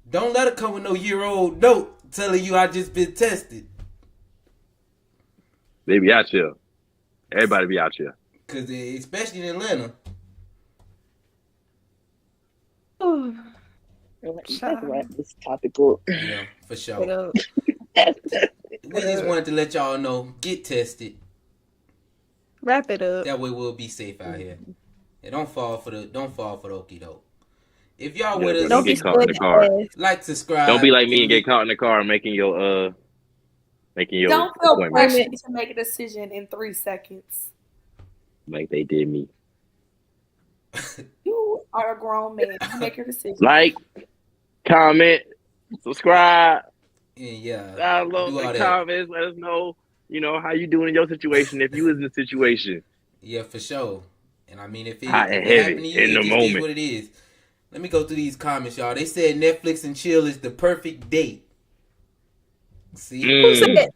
Don't let her come with no year-old note telling you I just been tested. They be out here. Everybody be out here. Cause especially in Atlanta. Let's wrap this topic up. Yeah, for sure. Wrap We just wanted to let y'all know, get tested. it up. That way we'll be safe out here. And don't fall for the okie doke. If y'all Yeah, with bro, us, don't get caught in the car. like, subscribe. Don't be like me and get caught in the car making your Don't feel appointment pressured to make a decision in 3 seconds. like they did me. You are a grown man. You make your decision. Like, comment, subscribe, And yeah, download do all the that. comments. Let us know, how you doing in your situation. If you was in the situation, Yeah, for sure. And I mean, if it hot and happened to heavy you, in it the just is moment. what it is. Let me go through these comments, y'all. They said Netflix and chill is the perfect date. See? Who said?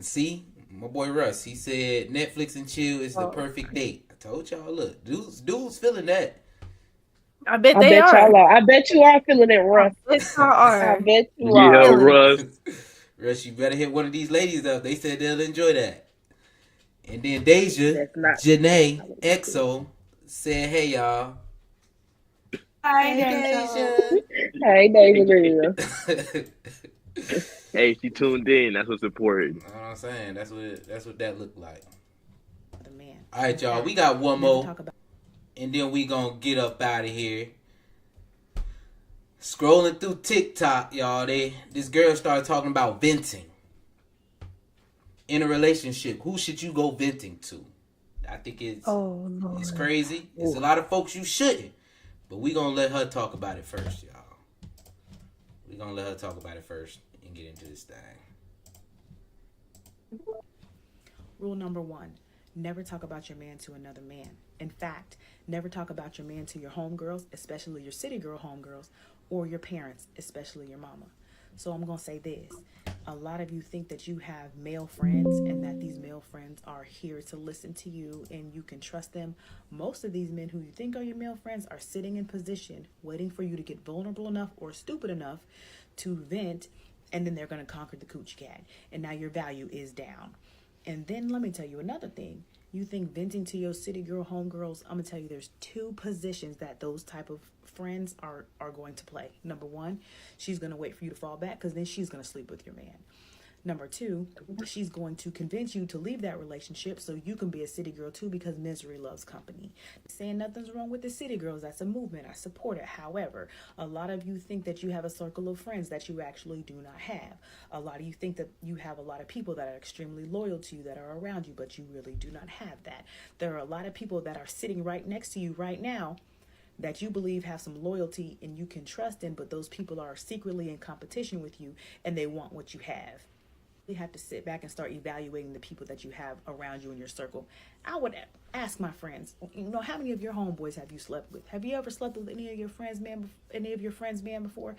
See? My boy Russ, he said Netflix and chill is the perfect date. I told y'all, look, dudes feeling that. I bet I they bet are. y'all are. I bet you are feeling it, Russ. I bet y'all are. I bet you Yeah, are. Russ. Russ, you better hit one of these ladies up. They said they'll enjoy that. And then Deja, That's not. Janae, EXO said, hey, y'all. Hi, Deja. Hey, Deja girl. Hey, she tuned in. That's what's important. You know what I'm saying? That's what that looked like. Man. All right, y'all. We got one more. Talk about- And then we gonna get up out of here. Scrolling through TikTok, y'all. This girl started talking about venting. In a relationship, who should you go venting to? I think it's crazy. It's a lot of folks you shouldn't. But we gonna let her talk about it first, y'all. We gonna let her talk about it first and get into this thing. Rule number 1, never talk about your man to another man. In fact, never talk about your man to your homegirls, especially your city girl homegirls, or your parents, especially your mama. So I'm going to say this. A lot of you think that you have male friends and that these male friends are here to listen to you and you can trust them. Most of these men who you think are your male friends are sitting in position, waiting for you to get vulnerable enough or stupid enough to vent, and then they're going to conquer the coochie cat. And now your value is down. And then let me tell you another thing. You think venting to your city girl homegirls, I'm going to tell you there's 2 positions that those type of friends are going to play. Number 1, she's going to wait for you to fall back because then she's going to sleep with your man. Number 2, she's going to convince you to leave that relationship so you can be a city girl too because misery loves company. Saying nothing's wrong with the city girls. That's a movement. I support it. However, a lot of you think that you have a circle of friends that you actually do not have. A lot of you think that you have a lot of people that are extremely loyal to you that are around you, but you really do not have that. There are a lot of people that are sitting right next to you right now that you believe have some loyalty and you can trust in, but those people are secretly in competition with you and they want what you have. You have to sit back and start evaluating the people that you have around you in your circle. I would ask my friends, how many of your homeboys have you slept with? Have you ever slept with any of your friends' man before?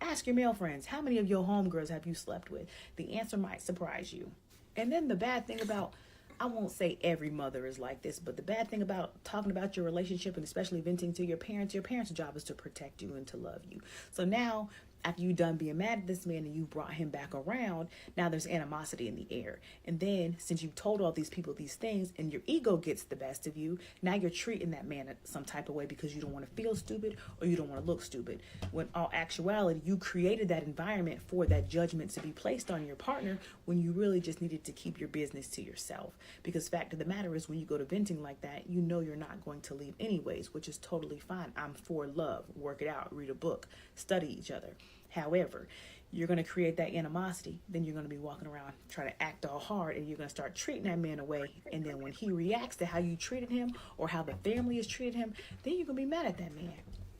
Ask your male friends, how many of your homegirls have you slept with? The answer might surprise you. And then the bad thing about, I won't say every mother is like this, but the bad thing about talking about your relationship and especially venting to your parents' job is to protect you and to love you. So now, after you done being mad at this man and you brought him back around, now there's animosity in the air. And then since you've told all these people these things and your ego gets the best of you, now you're treating that man some type of way because you don't want to feel stupid or you don't want to look stupid. When all actuality, you created that environment for that judgment to be placed on your partner when you really just needed to keep your business to yourself. Because fact of the matter is when you go to venting like that, you know you're not going to leave anyways, which is totally fine. I'm for love. Work it out. Read a book. Study each other. However, you're going to create that animosity. Then you're going to be walking around trying to act all hard, and you're going to start treating that man away. And then when he reacts to how you treated him or how the family has treated him, then you're going to be mad at that man.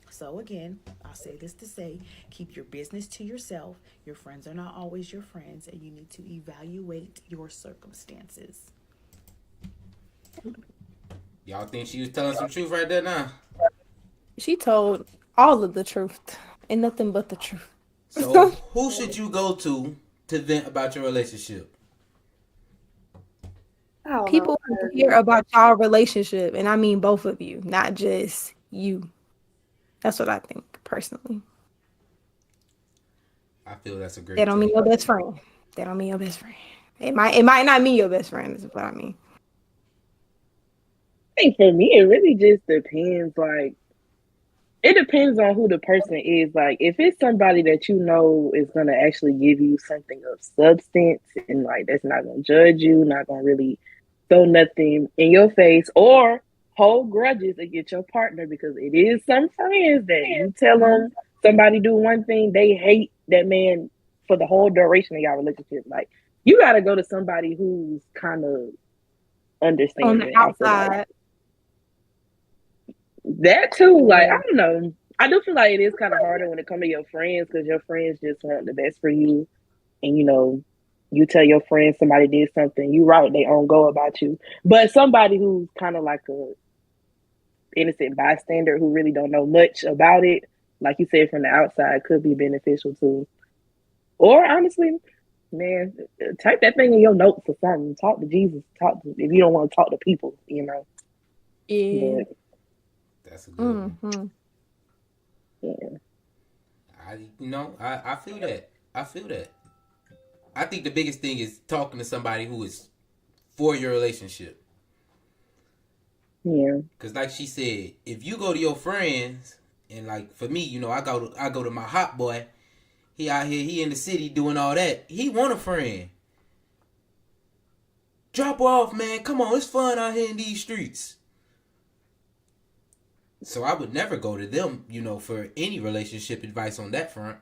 So again, I'll say this to say, keep your business to yourself. Your friends are not always your friends, and you need to evaluate your circumstances. Y'all think she was telling some truth right there now? She told all of the truth and nothing but the truth. So who should you go to vent about your relationship? People who hear about y'all relationship, and I mean both of you, not just you. That's what I think personally. I feel that's a great. That don't mean your best friend. That don't mean your best friend. It might not mean your best friend. Is what I mean. I think for me, it really just depends. Like, it depends on who the person is. Like, if it's somebody that you know is gonna actually give you something of substance, and like that's not gonna judge you, not gonna really throw nothing in your face, or hold grudges against your partner, because it is some friends that you tell them somebody do one thing, they hate that man for the whole duration of your relationship. Like, you got to go to somebody who's kind of understanding. On the outside. That too, like, I don't know. I do feel like it is kind of harder when it comes to your friends, because your friends just want the best for you. And, you know, you tell your friends somebody did something, you right, they don't go about you. But somebody who's kind of like a innocent bystander who really don't know much about it, like you said, from the outside, could be beneficial too. Or honestly, man, type that thing in your notes or something. Talk to Jesus. If you don't want to talk to people, you know. Yeah. But, that's a good one. Yeah. I feel that. I think the biggest thing is talking to somebody who is for your relationship. Yeah. Cause like she said, if you go to your friends, and like for me, you know, I go to my hot boy. He out here, he in the city doing all that. He want a friend. Drop her off, man. Come on, it's fun out here in these streets. So I would never go to them, you know, for any relationship advice on that front.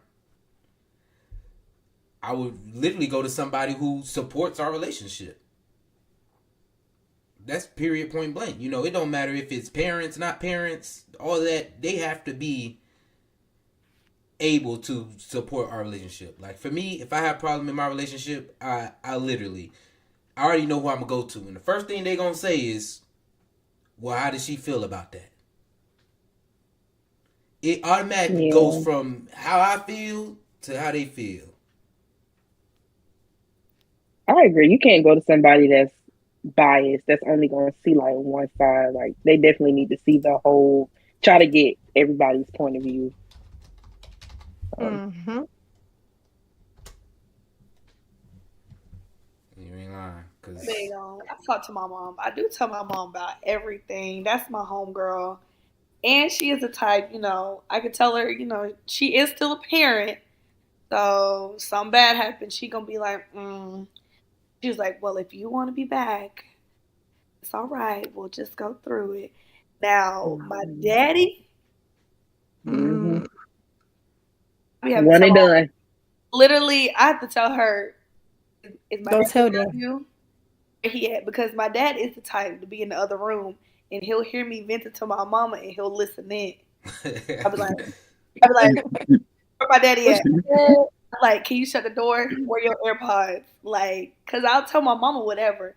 I would literally go to somebody who supports our relationship. That's period, point blank. You know, it don't matter if it's parents, not parents, all that. They have to be able to support our relationship. Like for me, if I have a problem in my relationship, I already know who I'm gonna go to. And the first thing they gonna say is, well, how does she feel about that? It automatically goes from how I feel to how they feel. I agree. You can't go to somebody that's biased, that's only going to see like one side. Like, they definitely need to see the whole, try to get everybody's point of view. You ain't lying. I talk to my mom. I do tell my mom about everything. That's my homegirl. And she is the type, you know, I could tell her, you know, she is still a parent. So something bad happens, she gonna be like, She was like, well, if you want to be back, it's all right. We'll just go through it. Now, my daddy, One and done. Literally, I have to tell her, is my Don't dad tell tell them. you where he at? Because my dad is the type to be in the other room and he'll hear me venting to my mama and he'll listen in. I'll be like, where my daddy at? Like, can you shut the door? Where your AirPods? Like, cause I'll tell my mama whatever.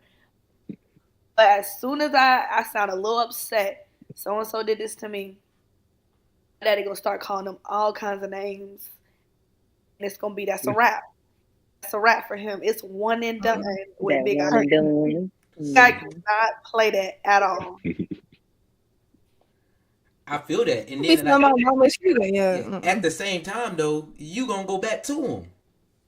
But as soon as I sound a little upset, so and so did this to me, my daddy gonna start calling them all kinds of names, and it's gonna be that's a wrap. That's a wrap for him. It's one and done with Big I. I cannot play that at all. I feel that, and It's then not my mama shooting. Yeah. at the same time though, you gonna go back to him.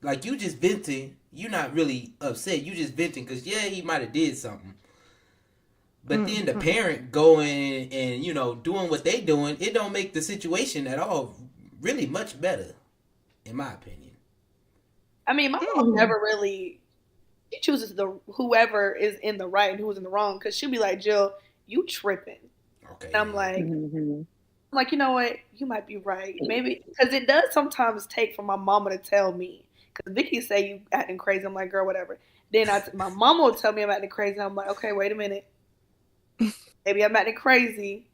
Like you just venting, you're not really upset. You just venting because he might have did something. But then the parent going and you know doing what they doing, it don't make the situation at all really much better, in my opinion. I mean, my mom never really. She chooses whoever is in the right and who's in the wrong because she'll be like, Jill, you tripping. Okay. And I'm like, I'm like, you know what? You might be right. Maybe because it does sometimes take for my mama to tell me. Because Vickie say you acting crazy. I'm like, girl, whatever. Then my mama will tell me I'm acting crazy. I'm like, okay, wait a minute. Maybe I'm acting crazy.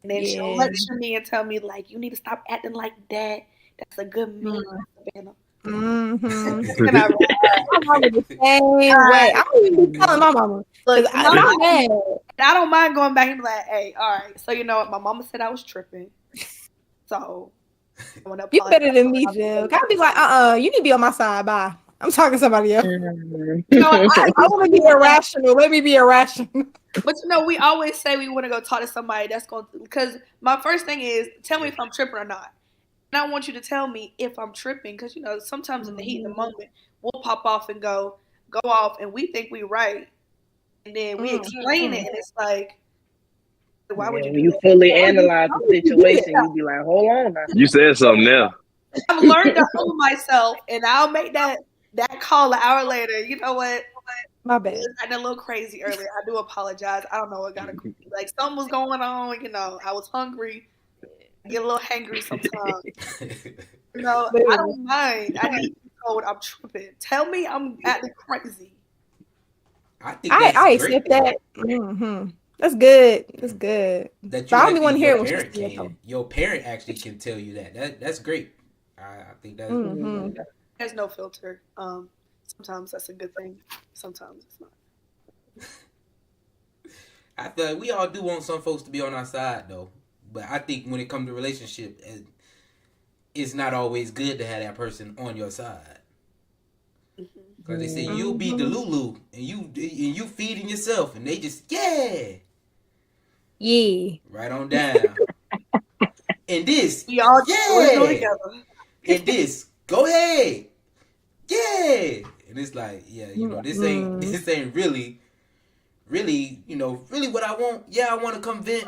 And then she'll lecture me and tell me, like, you need to stop acting like that. That's a good man, Savannah. Mm-hmm. My mama the same way. I don't even be telling my mama. Look, I'm mad. I don't mind going back and be like, hey, all right. So, you know what? My mama said I was tripping. So, I want to You better than me, Jill. I'd be like, you need to be on my side. Bye. I'm talking to somebody else. You know, I want to be irrational. Let me be irrational. But you know, we always say we want to go talk to somebody that's going to, because my first thing is tell me if I'm tripping or not. And I want you to tell me if I'm tripping, because you know, sometimes in the heat of the moment, we'll pop off and go off, and we think we right, and then we explain it, and it's like, why would you do you that? fully analyze the situation, you be like, hold on now. You said something now. I've learned to hold myself, and I'll make that call an hour later. You know what? My bad. I was acting a little crazy earlier. I do apologize. I don't know what got like something was going on. You know, I was hungry. I get a little hangry sometimes. You know, I don't mind. I need to be told I'm tripping. Tell me I'm acting crazy. I think that's I great. accept that. Mm-hmm. That's good. That's good. That but I only want to hear it when parent she's can. Your parent actually can tell you that. That's great. I think that's. There's no filter. Sometimes that's a good thing. Sometimes it's not. I feel like we all do want some folks to be on our side, though. But I think when it comes to relationship, it's not always good to have that person on your side. Because they say you'll be the Lulu and you feeding yourself, and they just yeah, right on down. And this, we all yeah, together. And this, go ahead, yeah. And it's like, yeah, you know, this ain't really, you know, really what I want. Yeah, I want to come vent,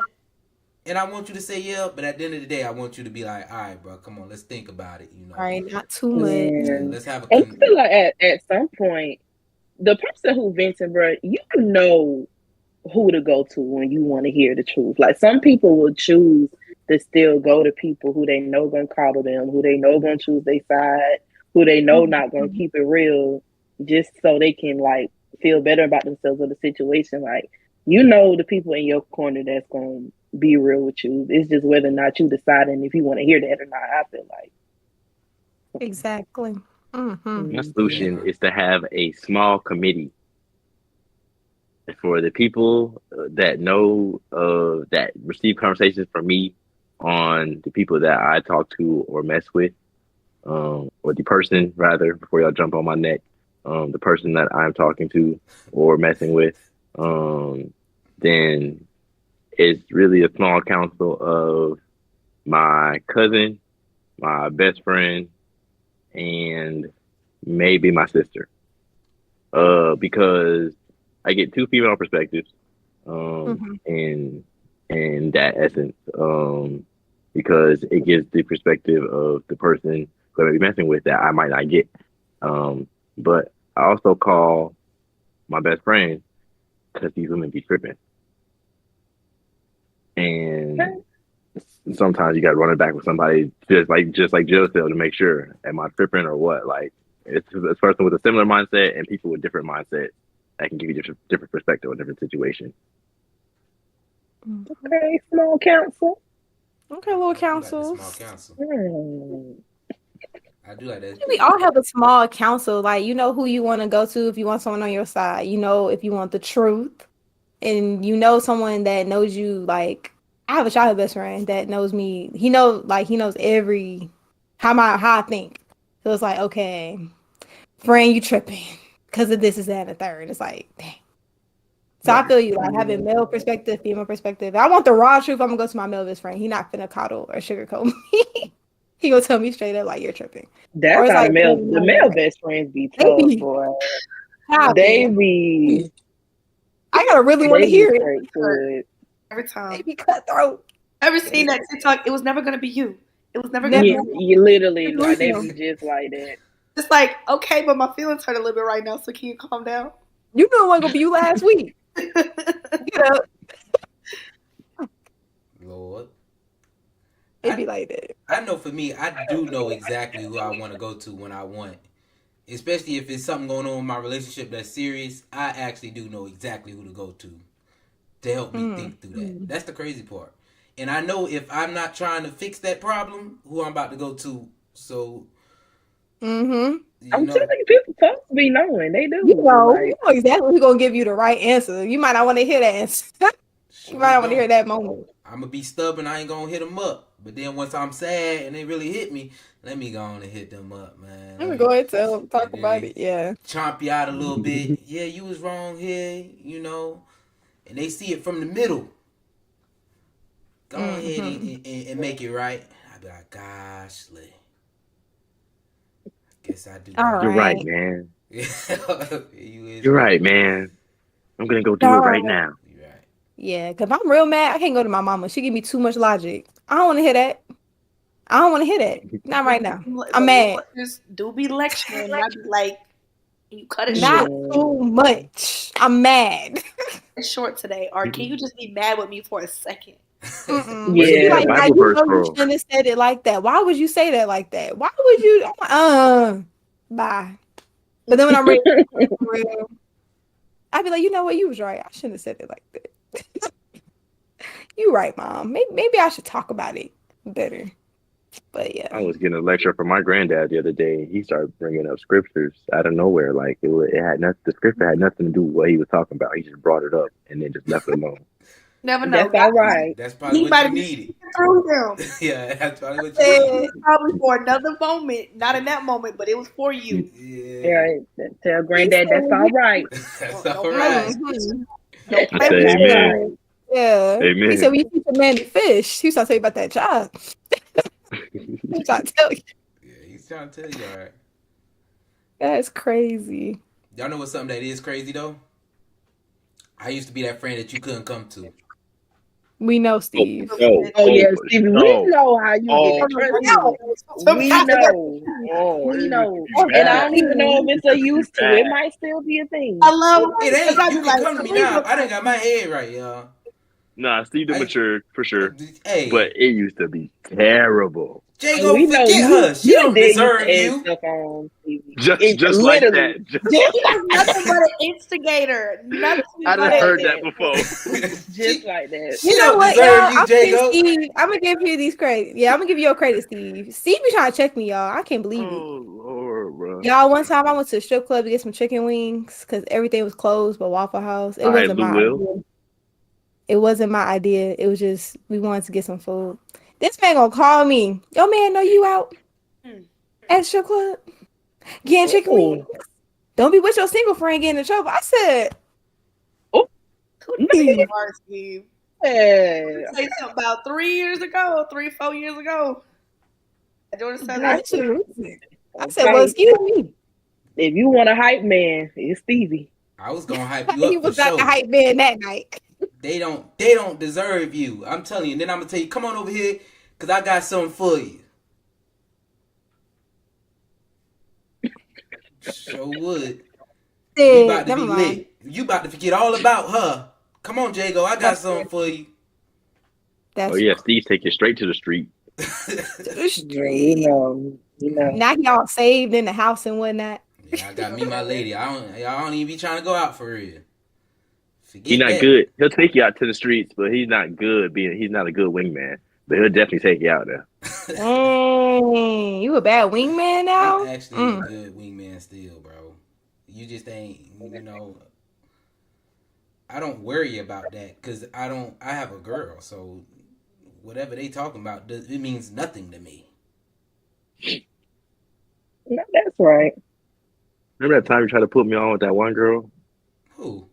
and I want you to say yeah, but at the end of the day, I want you to be like, all right, bro, come on, let's think about it. You know, all right, not too much. Yeah, let's have a. I feel like at some point, the person who venting, bro, you know who to go to when you want to hear the truth. Like some people will choose to still go to people who they know gonna coddle them, who they know gonna choose their side, who they know not gonna keep it real, just so they can like feel better about themselves or the situation. Like you know the people in your corner that's gonna be real with you. It's just whether or not you deciding if you want to hear that or not. I feel like exactly. My solution is to have a small committee for the people that know that receive conversations from me on the people that I talk to or mess with, or the person rather, before y'all jump on my neck, the person that I'm talking to or messing with, then it's really a small council of my cousin, my best friend, and maybe my sister, because I get two female perspectives, in that essence, because it gives the perspective of the person who I may be messing with that I might not get. But I also call my best friend because these women be tripping, and sometimes you got to run it back with somebody just like Jill said to make sure, am I tripping or what? Like it's a person with a similar mindset and people with different mindsets that can give you different perspective on different situations. Okay, small council. Okay, little councils. Small council. I do like that. We all have a small council. Like you know who you want to go to if you want someone on your side. You know if you want the truth, and you know someone that knows you. Like I have a childhood best friend that knows me. He knows every how I think. So it's like, okay, friend, you tripping because of this, is that, and the third. It's like, dang. So I feel you, like having male perspective, female perspective. I want the raw truth. I'm gonna go to my male best friend. He not finna coddle or sugarcoat me. He gonna tell me straight up like you're tripping. That's how like, the male best friends be tough, boy. They be. I gotta really want to hear it. Every time. They be cutthroat. Ever seen that TikTok? It was never gonna be you. It was never gonna be you. Literally, like they be just like that. It's like, okay, but my feelings hurt a little bit right now, so can you calm down? You know it wasn't gonna be you last week. Get up. Lord. It'd be like that. I know for me, I do know exactly who I want to go to when I want. Especially if it's something going on in my relationship that's serious, I actually do know exactly who to go to help me think through that. That's the crazy part. And I know if I'm not trying to fix that problem, who I'm about to go to. So, I'm telling you, people supposed to be knowing. They do. You know Like, exactly who's gonna give you the right answer. You might not want to hear that answer. You might not want to hear that moment. I'm gonna be stubborn. I ain't gonna hit them up. But then once I'm sad and they really hit me, let me go on and hit them up, man. Let me go ahead and tell them, talk about it. Yeah. Chomp you out a little bit. Yeah, you was wrong here, you know. And they see it from the middle. Go ahead and make it right. I'll be like, gosh, guess I do. You're right, man. You're right, man. I'm gonna go do it right now. Yeah, because I'm real mad. I can't go to my mama. She give me too much logic. I don't want to hear that. I don't want to hear that. Not right now. I'm mad. Just do be lecturing. I'd be like, you cut it Not short. too much. I'm mad. It's short today. Or can you just be mad with me for a second? Yeah, like, you know you shouldn't have said it like that. Why would you say that like that? Why would you? Bye. But then when I'm ready, I'd be like, you know what? You was right. I shouldn't have said it like that. You right, Mom. Maybe I should talk about it better. But yeah, I was getting a lecture from my granddad the other day. He started bringing up scriptures out of nowhere. Like it had nothing. The scripture had nothing to do with what he was talking about. He just brought it up and then just left it alone. Never know. That's all right. That's probably what you needed. Through him. Yeah, that's probably what you needed. Probably for another moment. Not in that moment, but it was for you. Yeah. Tell granddad that's all right. That's all right. Amen. Yeah. Amen. He said, when you teach a man to fish, he was trying to tell you about that job. He's trying to tell you. Yeah, he's trying to tell you, all right. That's crazy. Y'all know what's something that is crazy, though? I used to be that friend that you couldn't come to. We know, Steve. Oh yeah, Stevie. We know how you get trusted. We know. We know. And I don't even know if it's a used to. It might still be a thing. I love it. Ain't. You can come to me now. I done got my head right, y'all. Nah, Steve done matured for sure. Hey. But it used to be terrible. Jago, forget her. She don't deserve you. Just like that. Nothing but an instigator. I done heard that before. Just like that. You know what, y'all? I'm gonna give you these credit. Yeah, I'm gonna give you your credit, Steve. Steve be trying to check me, y'all. I can't believe it. Oh Lord, bro. Y'all, one time I went to a strip club to get some chicken wings because everything was closed but Waffle House. It wasn't my idea. It wasn't my idea. It was just we wanted to get some food. This man gonna call me. Yo, man, know you out at the strip club getting chicken wings? Don't be with your single friend getting in trouble. I said, "Oh, Steve." Say something about 4 years ago. I said, well, excuse me. If you want a hype man, it's Stevie. I was gonna hype you up. He was not the hype man that night. They don't deserve you. I'm telling you. And then I'm gonna tell you, come on over here, cause I got something for you. Sure would. You about to be lit. You about to forget all about her. Come on, Jago. I got something for you. Oh yeah, Steve take you straight to the street. You know. Now y'all saved in the house and whatnot. Yeah, I got me my lady. I don't even be trying to go out for real. He's not good. He'll take you out to the streets, but he's not good. He's not a good wingman. But he'll definitely take you out there. Dang, you a bad wingman now? I'm actually a good wingman still, bro. You just ain't, I don't worry about that because I have a girl, so whatever they talking about, it means nothing to me. That's right. Remember that time you tried to put me on with that one girl? Who?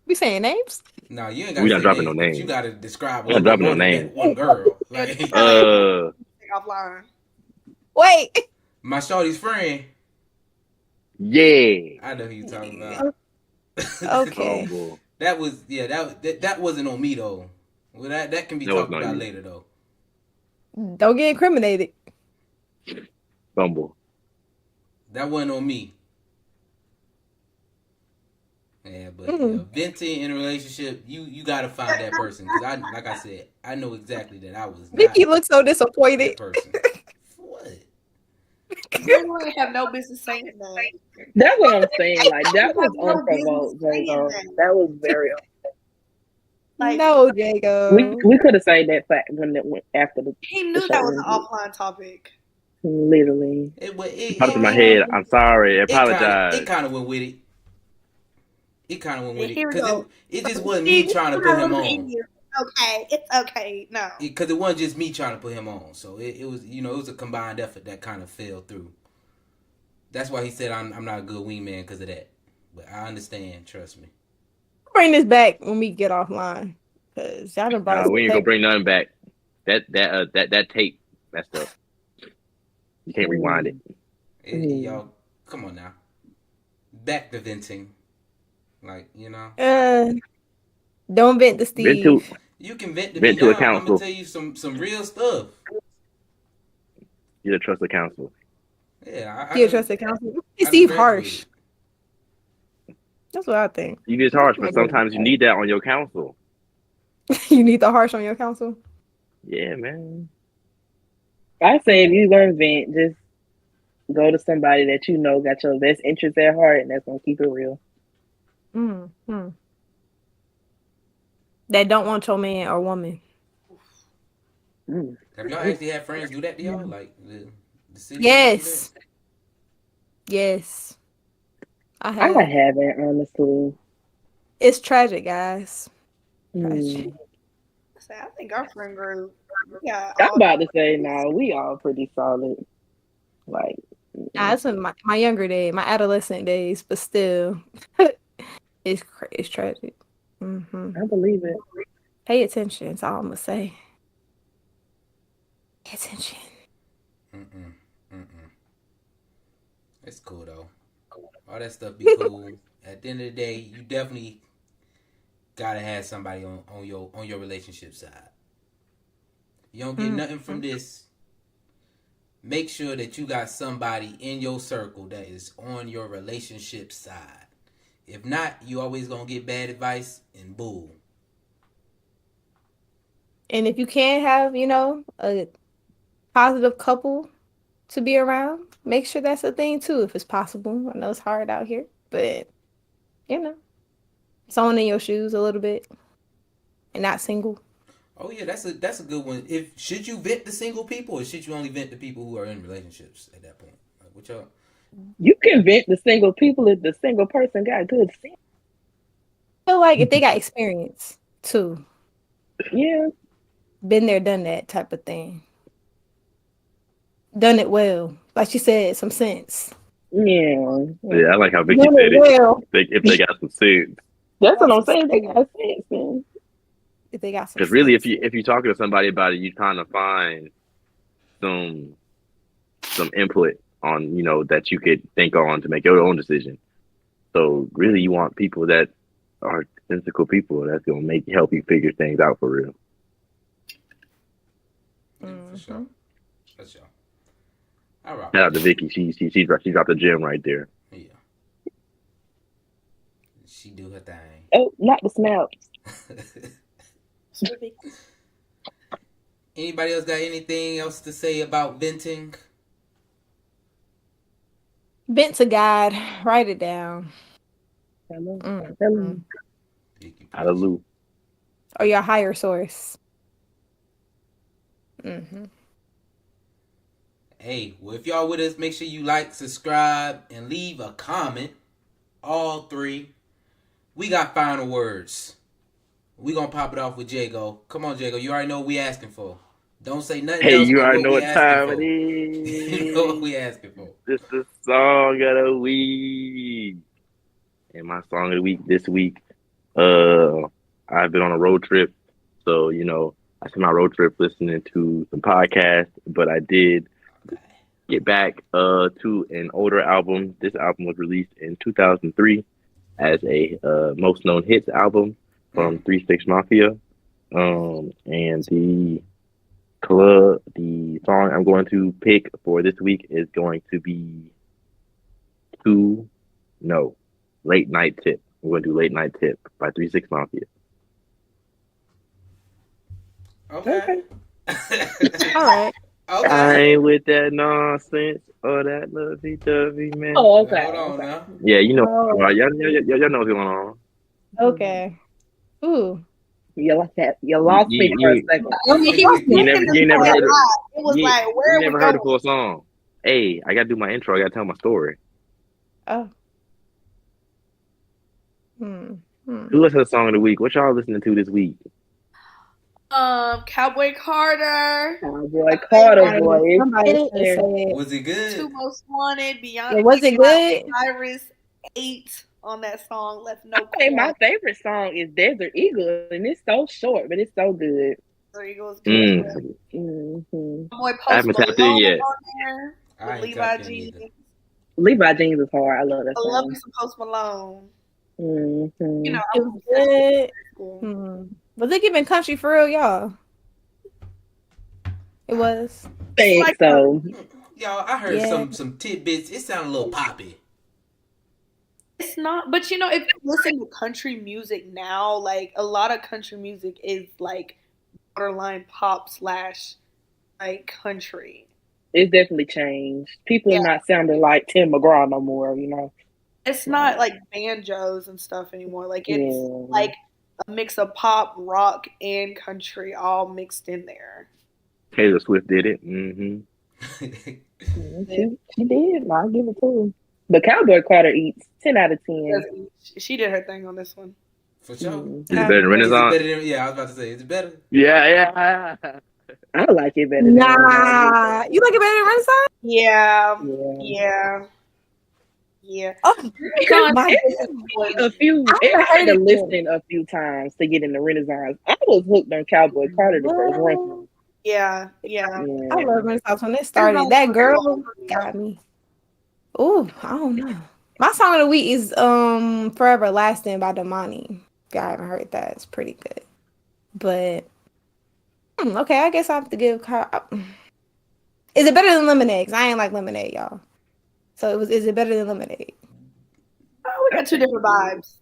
We saying names? No, you ain't got. We not dropping no names. You got to describe. We not dropping no names. One girl. Like, offline. Wait. My shorty's friend. Yeah. I know who you talking about. Okay. That wasn't on me though. Well, that can be talked about later though. Don't get incriminated. Bumble. That wasn't on me. Yeah, but venting in a relationship, you gotta find that person because like I said, I know exactly that I was not Vickie looks so disappointed. that person. What? You ain't have no business saying that. That's what I'm saying. Like that was No unprovoked, business saying Jago. that. That was very. Like, No, Jago. We could have said that fact when it went after the. he knew that was an offline topic. Literally. Out of my head. I'm sorry. I apologize. It kind of went with it. It kind of went with it Here we because go. it just wasn't me trying to put him on. Okay, it's okay. No, Because it wasn't just me trying to put him on. So it was, it was a combined effort that kind of fell through. That's why he said I'm not a good wingman because of that. But I understand. Trust me. Bring this back when we get offline. Cause y'all done brought we ain't gonna bring nothing back. That tape messed up. You can't rewind it. Y'all, come on now. Back to venting. Like, don't vent to Steve. You can vent to vent me to now. a counsel. I'm gonna tell you some real stuff. You're a trusted counsel. Yeah, You're a trusted counsel. Steve harsh. That's what I think. You get harsh, but sometimes you need that on your counsel. You need the harsh on your counsel? Yeah, man. I say if you're gonna vent, just go to somebody that you know got your best interest at heart, and that's gonna keep it real. Mm-hmm. That don't want your man or woman. Have y'all actually had friends do that to y'all? Like the city? Yes. Yes. I haven't, honestly. It's tragic, guys. Tragic. I think our friend group. I'm about to say no. We all pretty solid. Like that's in my younger days, my adolescent days, but still, it's tragic. Mm-hmm. I believe it. Pay attention. That's all I'm gonna say. Pay attention. It's cool though. All that stuff be cool. At the end of the day, you definitely gotta have somebody on your relationship side. You don't get nothing from this. Make sure that you got somebody in your circle that is on your relationship side. If not, you always gonna get bad advice and bull. And if you can't have, a positive couple to be around, make sure that's a thing too, if it's possible. I know it's hard out here, but someone in your shoes a little bit and not single. Oh yeah, that's a good one. Should you vent to single people or should you only vent to people who are in relationships at that point? Like, what y'all? You can vent to single people if the single person got good sense. I feel like if they got experience too. Yeah. Been there, done that type of thing. Done it well. Like she said, some sense. Yeah. Yeah, I like how Vickie said it. If they got some sense. That's what I'm saying. They got sense, man. If they got some because really, if you talking to somebody about it, you're trying to find some input on that you could think on to make your own decision. So really, you want people that are sensible people that's gonna help you figure things out for real. For sure. All right. Shout out to Vickie. She dropped the gem right there. Yeah. She do her thing. Oh, not the smell. Anybody else got anything else to say about venting? Vent to God. Write it down. Hallelujah. Or your higher source. Mm-hmm. Hey, well, if y'all with us, make sure you like, subscribe, and leave a comment. All three. We got final words. We gonna pop it off with Jago. Come on, Jago. You already know what we asking for. Don't say nothing else. Hey, you already know what time it is. You know what we asking for. This is the song of the week. And my song of the week this week, I've been on a road trip. So, I spent my road trip listening to some podcasts, but I did get back to an older album. This album was released in 2003 as a most known hits album from 3 6 Mafia. And the song I'm going to pick for this week is going to be Late Night Tip We're gonna do Late Night Tip by 3 6 Mafia. Okay. All right. Okay. I ain't with that nonsense or that lovey-dovey, man. Oh, okay. Hold on now. Yeah, you know, Oh. y'all know what's going on. Okay. Ooh. You lost that. You lost me for a second. You never heard it. It was You, like, you where never we heard the going? full song. Hey, I gotta do my intro. I gotta tell my story. Oh. Who listens to the song of the week? What y'all listening to this week? Cowboy Carter. Cowboy Carter, boy. Somebody said, Was it good? Two Most Wanted. Beyond. Yeah, was it good? Cyrus 8 on that song. Left no. I think my favorite song is Desert Eagle, and it's so short, but it's so good. Desert Eagle is good. Boy, I haven't Post tapped in Malone yet. on there. I With ain't Levi tapped in Jeans. either. Levi Jeans is hard. I love that I love song. me some Post Malone. Mm-hmm. You know, It was good. Was it giving country for real, y'all? It was. Think like so. Y'all, I heard Yeah. some tidbits. It sounded a little poppy. It's not, but you know, if you listen to country music now, like a lot of country music is like borderline pop / like country. It's definitely changed. People are not sounding like Tim McGraw no more, you know. It's not like banjos and stuff anymore. Like it's Yeah. like a mix of pop, rock, and country all mixed in there. Taylor Swift did it. Mm-hmm. She did. I'll give it to her. But Cowboy Carter eats 10 out of 10. She did her thing on this one. For sure. Is it better than Renaissance? Is it better than, yeah, I was about to say, is it better? Yeah. I like it better. Nah, you like it better than Renaissance? Yeah. Oh, Because my it had to listen a few times to get in the Renaissance. I was hooked on Cowboy Carter the first run. Yeah. I love Renaissance when it started. That girl got me. Ooh, I don't know. My song of the week is Forever Lasting by Damani. If y'all haven't heard that, it's pretty good. But okay, I guess I have to give is it better than Lemonade? 'Cause I ain't like Lemonade, y'all. So is it better than Lemonade? Oh, we got two different vibes.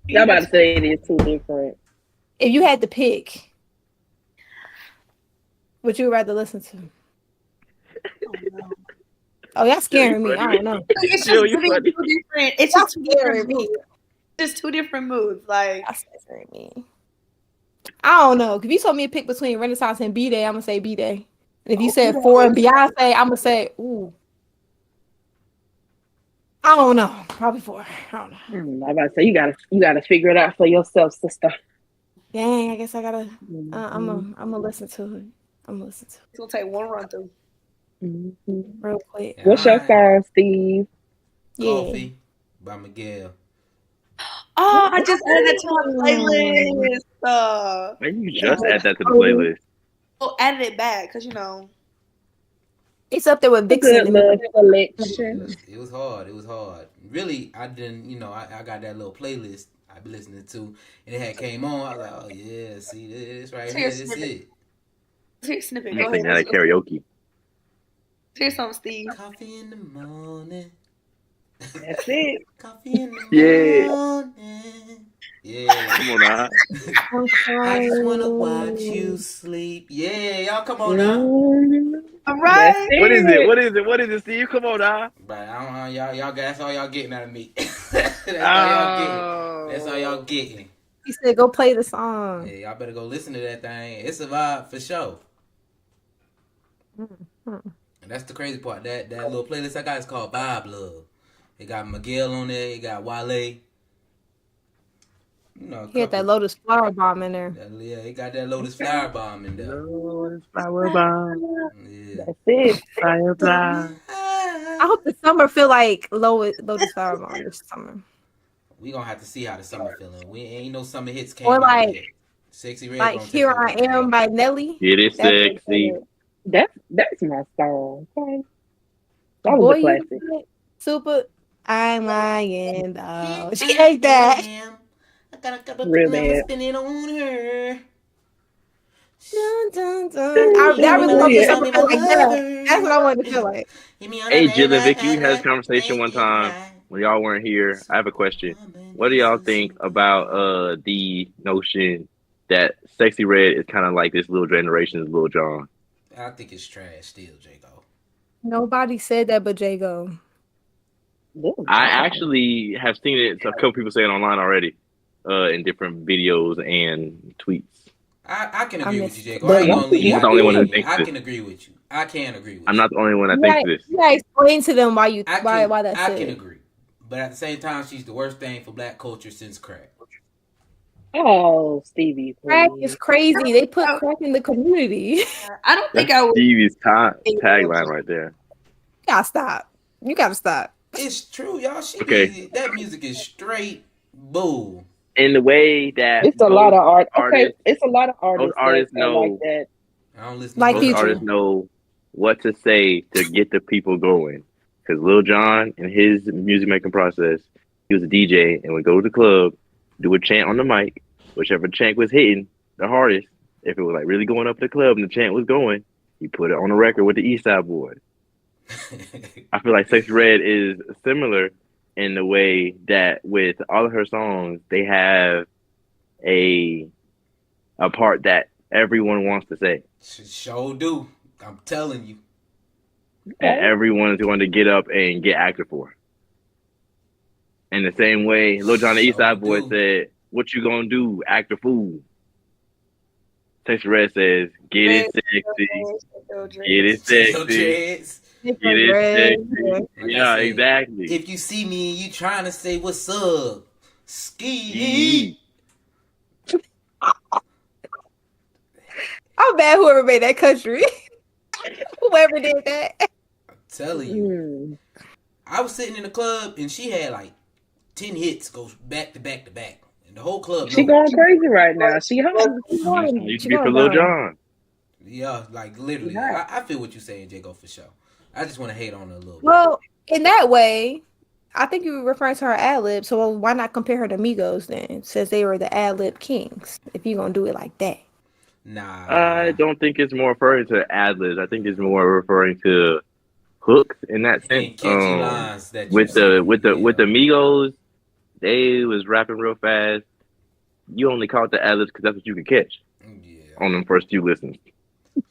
Y'all about to say it is too different. If you had to pick, what you would rather listen to? Oh, y'all scaring me. I don't know. It's just two different. It's just two different me. moods. Just two different moods. Like Y'all scaring me. I don't know. If you told me to pick between Renaissance and B-Day, I'm gonna say B-Day. And if you said 4 and Beyonce, I'm gonna say ooh. I don't know. Probably 4. I don't know. I'm about to say you gotta figure it out for yourself, sister. Dang, I guess I gotta. I'm gonna listen to it. It's gonna take one run through. Real quick. What's your song, Steve? Coffee by Miguel. Oh, I just added that to my playlist. Man, you just add that to the playlist. Well, added it back because you know it's up there with Vixen. Selection. It was hard. Really, I didn't. You know, I got that little playlist I be listening to, and it had came on. I was like, oh yeah, see this right here. This it. Here's a snippet. I'm Go singing ahead. that at karaoke. Here's something, Steve. Coffee in the morning. That's it. Coffee in the morning. Yeah. Come on now. I just wanna watch you sleep. Yeah, y'all come on now. All right. What is it, Steve? Come on now. But I don't know, y'all that's all y'all getting out of me. That's all y'all getting. He said, "Go play the song." Yeah, y'all better go listen to that thing. It's a vibe for sure. And that's the crazy part. That little playlist I got is called Vibe Love. It got Miguel on there. It got Wale. You know, He had that Lotus Flower Bomb in there. Yeah, he got that Lotus Flower Bomb in there. Lotus Flower Bomb. Yeah. That's it. Firefly. I hope the summer feel like Lotus Flower Bomb this summer. We gonna have to see how the summer feeling. We ain't no summer hits came Or out like, yet. Sexy Red like gonna take Here over. I Am by Nelly. It is sexy. That's my song. Okay. That Boy, was a you classic. good. Super. I'm lying though. She ate that. I got a couple Real of bad. spinning on her. Dun, dun, dun. I really hope the summer feel like that. That's what I wanted to feel like. Hey, Jill and Vickie, we had this conversation one time when y'all weren't here. I have a question. what do y'all think about the notion that Sexy Red is kind of like this little generation's Lil Jon? I think it's trash still, Jago. Nobody said that but Jago. I actually have seen it. A couple people say it online already, in different videos and tweets. I can agree with you, Jago. But I ain't gonna what- leave. I'm not the only one who thinks I this. can agree with you. I can agree with I'm you. not the only one that thinks this. You gotta explain to them why you I can, why that's I it. can agree. But at the same time, she's the worst thing for black culture since crack. Oh, Stevie, Crack please. is crazy. They put crack in the community. I don't think That's I would. Stevie's tagline right there. You gotta stop. You gotta stop. It's true, y'all. Okay. That music is straight bull. In the way that It's a lot of art. Okay, artists, it's a lot of artists, artists that are know- like that. I don't listen Like to most Future. artists know what to say to get the people going. Because Lil Jon, in his music making process, he was a DJ and would go to the club, do a chant on the mic, whichever chant was hitting the hardest. If it was like really going up the club and the chant was going, he put it on the record with the East Side Boys. I feel like Sexy Red is similar in the way that with all of her songs, they have a part that everyone wants to say. Sure do. I'm telling you. And everyone is going to get up and get active for. In the same way, Lil Jon the East Side Boy said, "What you gonna do? Act a fool." Sexy Red says, "Get it sexy, get it sexy, get it sexy." Yeah, exactly. If you see me and you trying to say what's up, ski. I'm mad whoever made that country. Whoever did that. I'm telling you. I was sitting in the club and she had like 10 hits goes back to back to back. And the whole club She going crazy right now. She home. You should be for Lil Jon. Yeah, like literally. I feel what you're saying, Jago, for sure. I just want to hate on her a little bit. Well, in that way, I think you were referring to her ad lib. So why not compare her to Migos then, since they were the ad lib kings? If you're gonna do it like that. Nah. I don't think it's more referring to ad-libs. I think it's more referring to hooks in that sense. Catchy lines that with the Migos, they was rapping real fast. You only caught the ad-libs because that's what you could catch on them first few listens.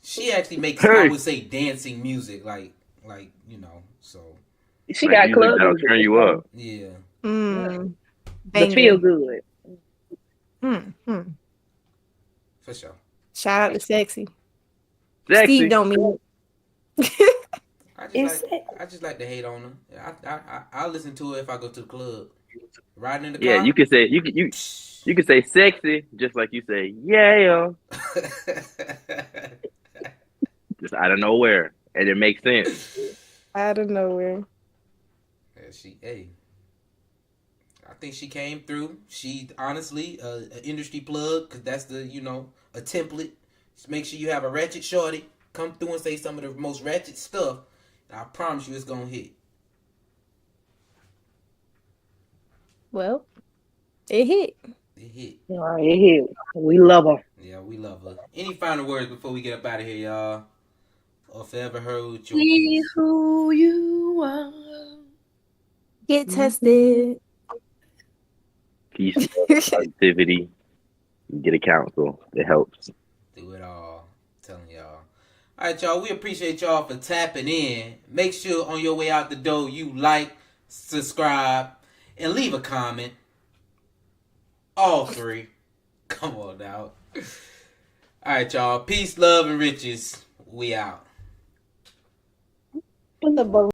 She actually makes, I would say, dancing music, like so. She like got club that'll music. turn you up. Yeah. But feel good. For sure. Shout out to Sexy. Sexy. Steve don't mean I just like to hate on her. I listen to her if I go to the club. Riding in the car. Yeah, you can say you can say sexy just like you say yeah. Just out of nowhere, and it makes sense. out of nowhere. Yeah, I think she came through. She honestly an industry plug because that's the a template. Just make sure you have a ratchet shorty come through and say some of the most ratchet stuff. I promise you, it's gonna hit. Well, it hit. It hit. All right, it hit. We love her. Yeah, we love her. Any final words before we get up out of here, y'all? Or forever heard your Be who you are. Get tested. Peace, positivity. Get a counsel. It helps. Do it all. I'm telling y'all. All right, y'all. We appreciate y'all for tapping in. Make sure on your way out the door you like, subscribe, and leave a comment. All three. Come on now. All right, y'all. Peace, love, and riches. We out.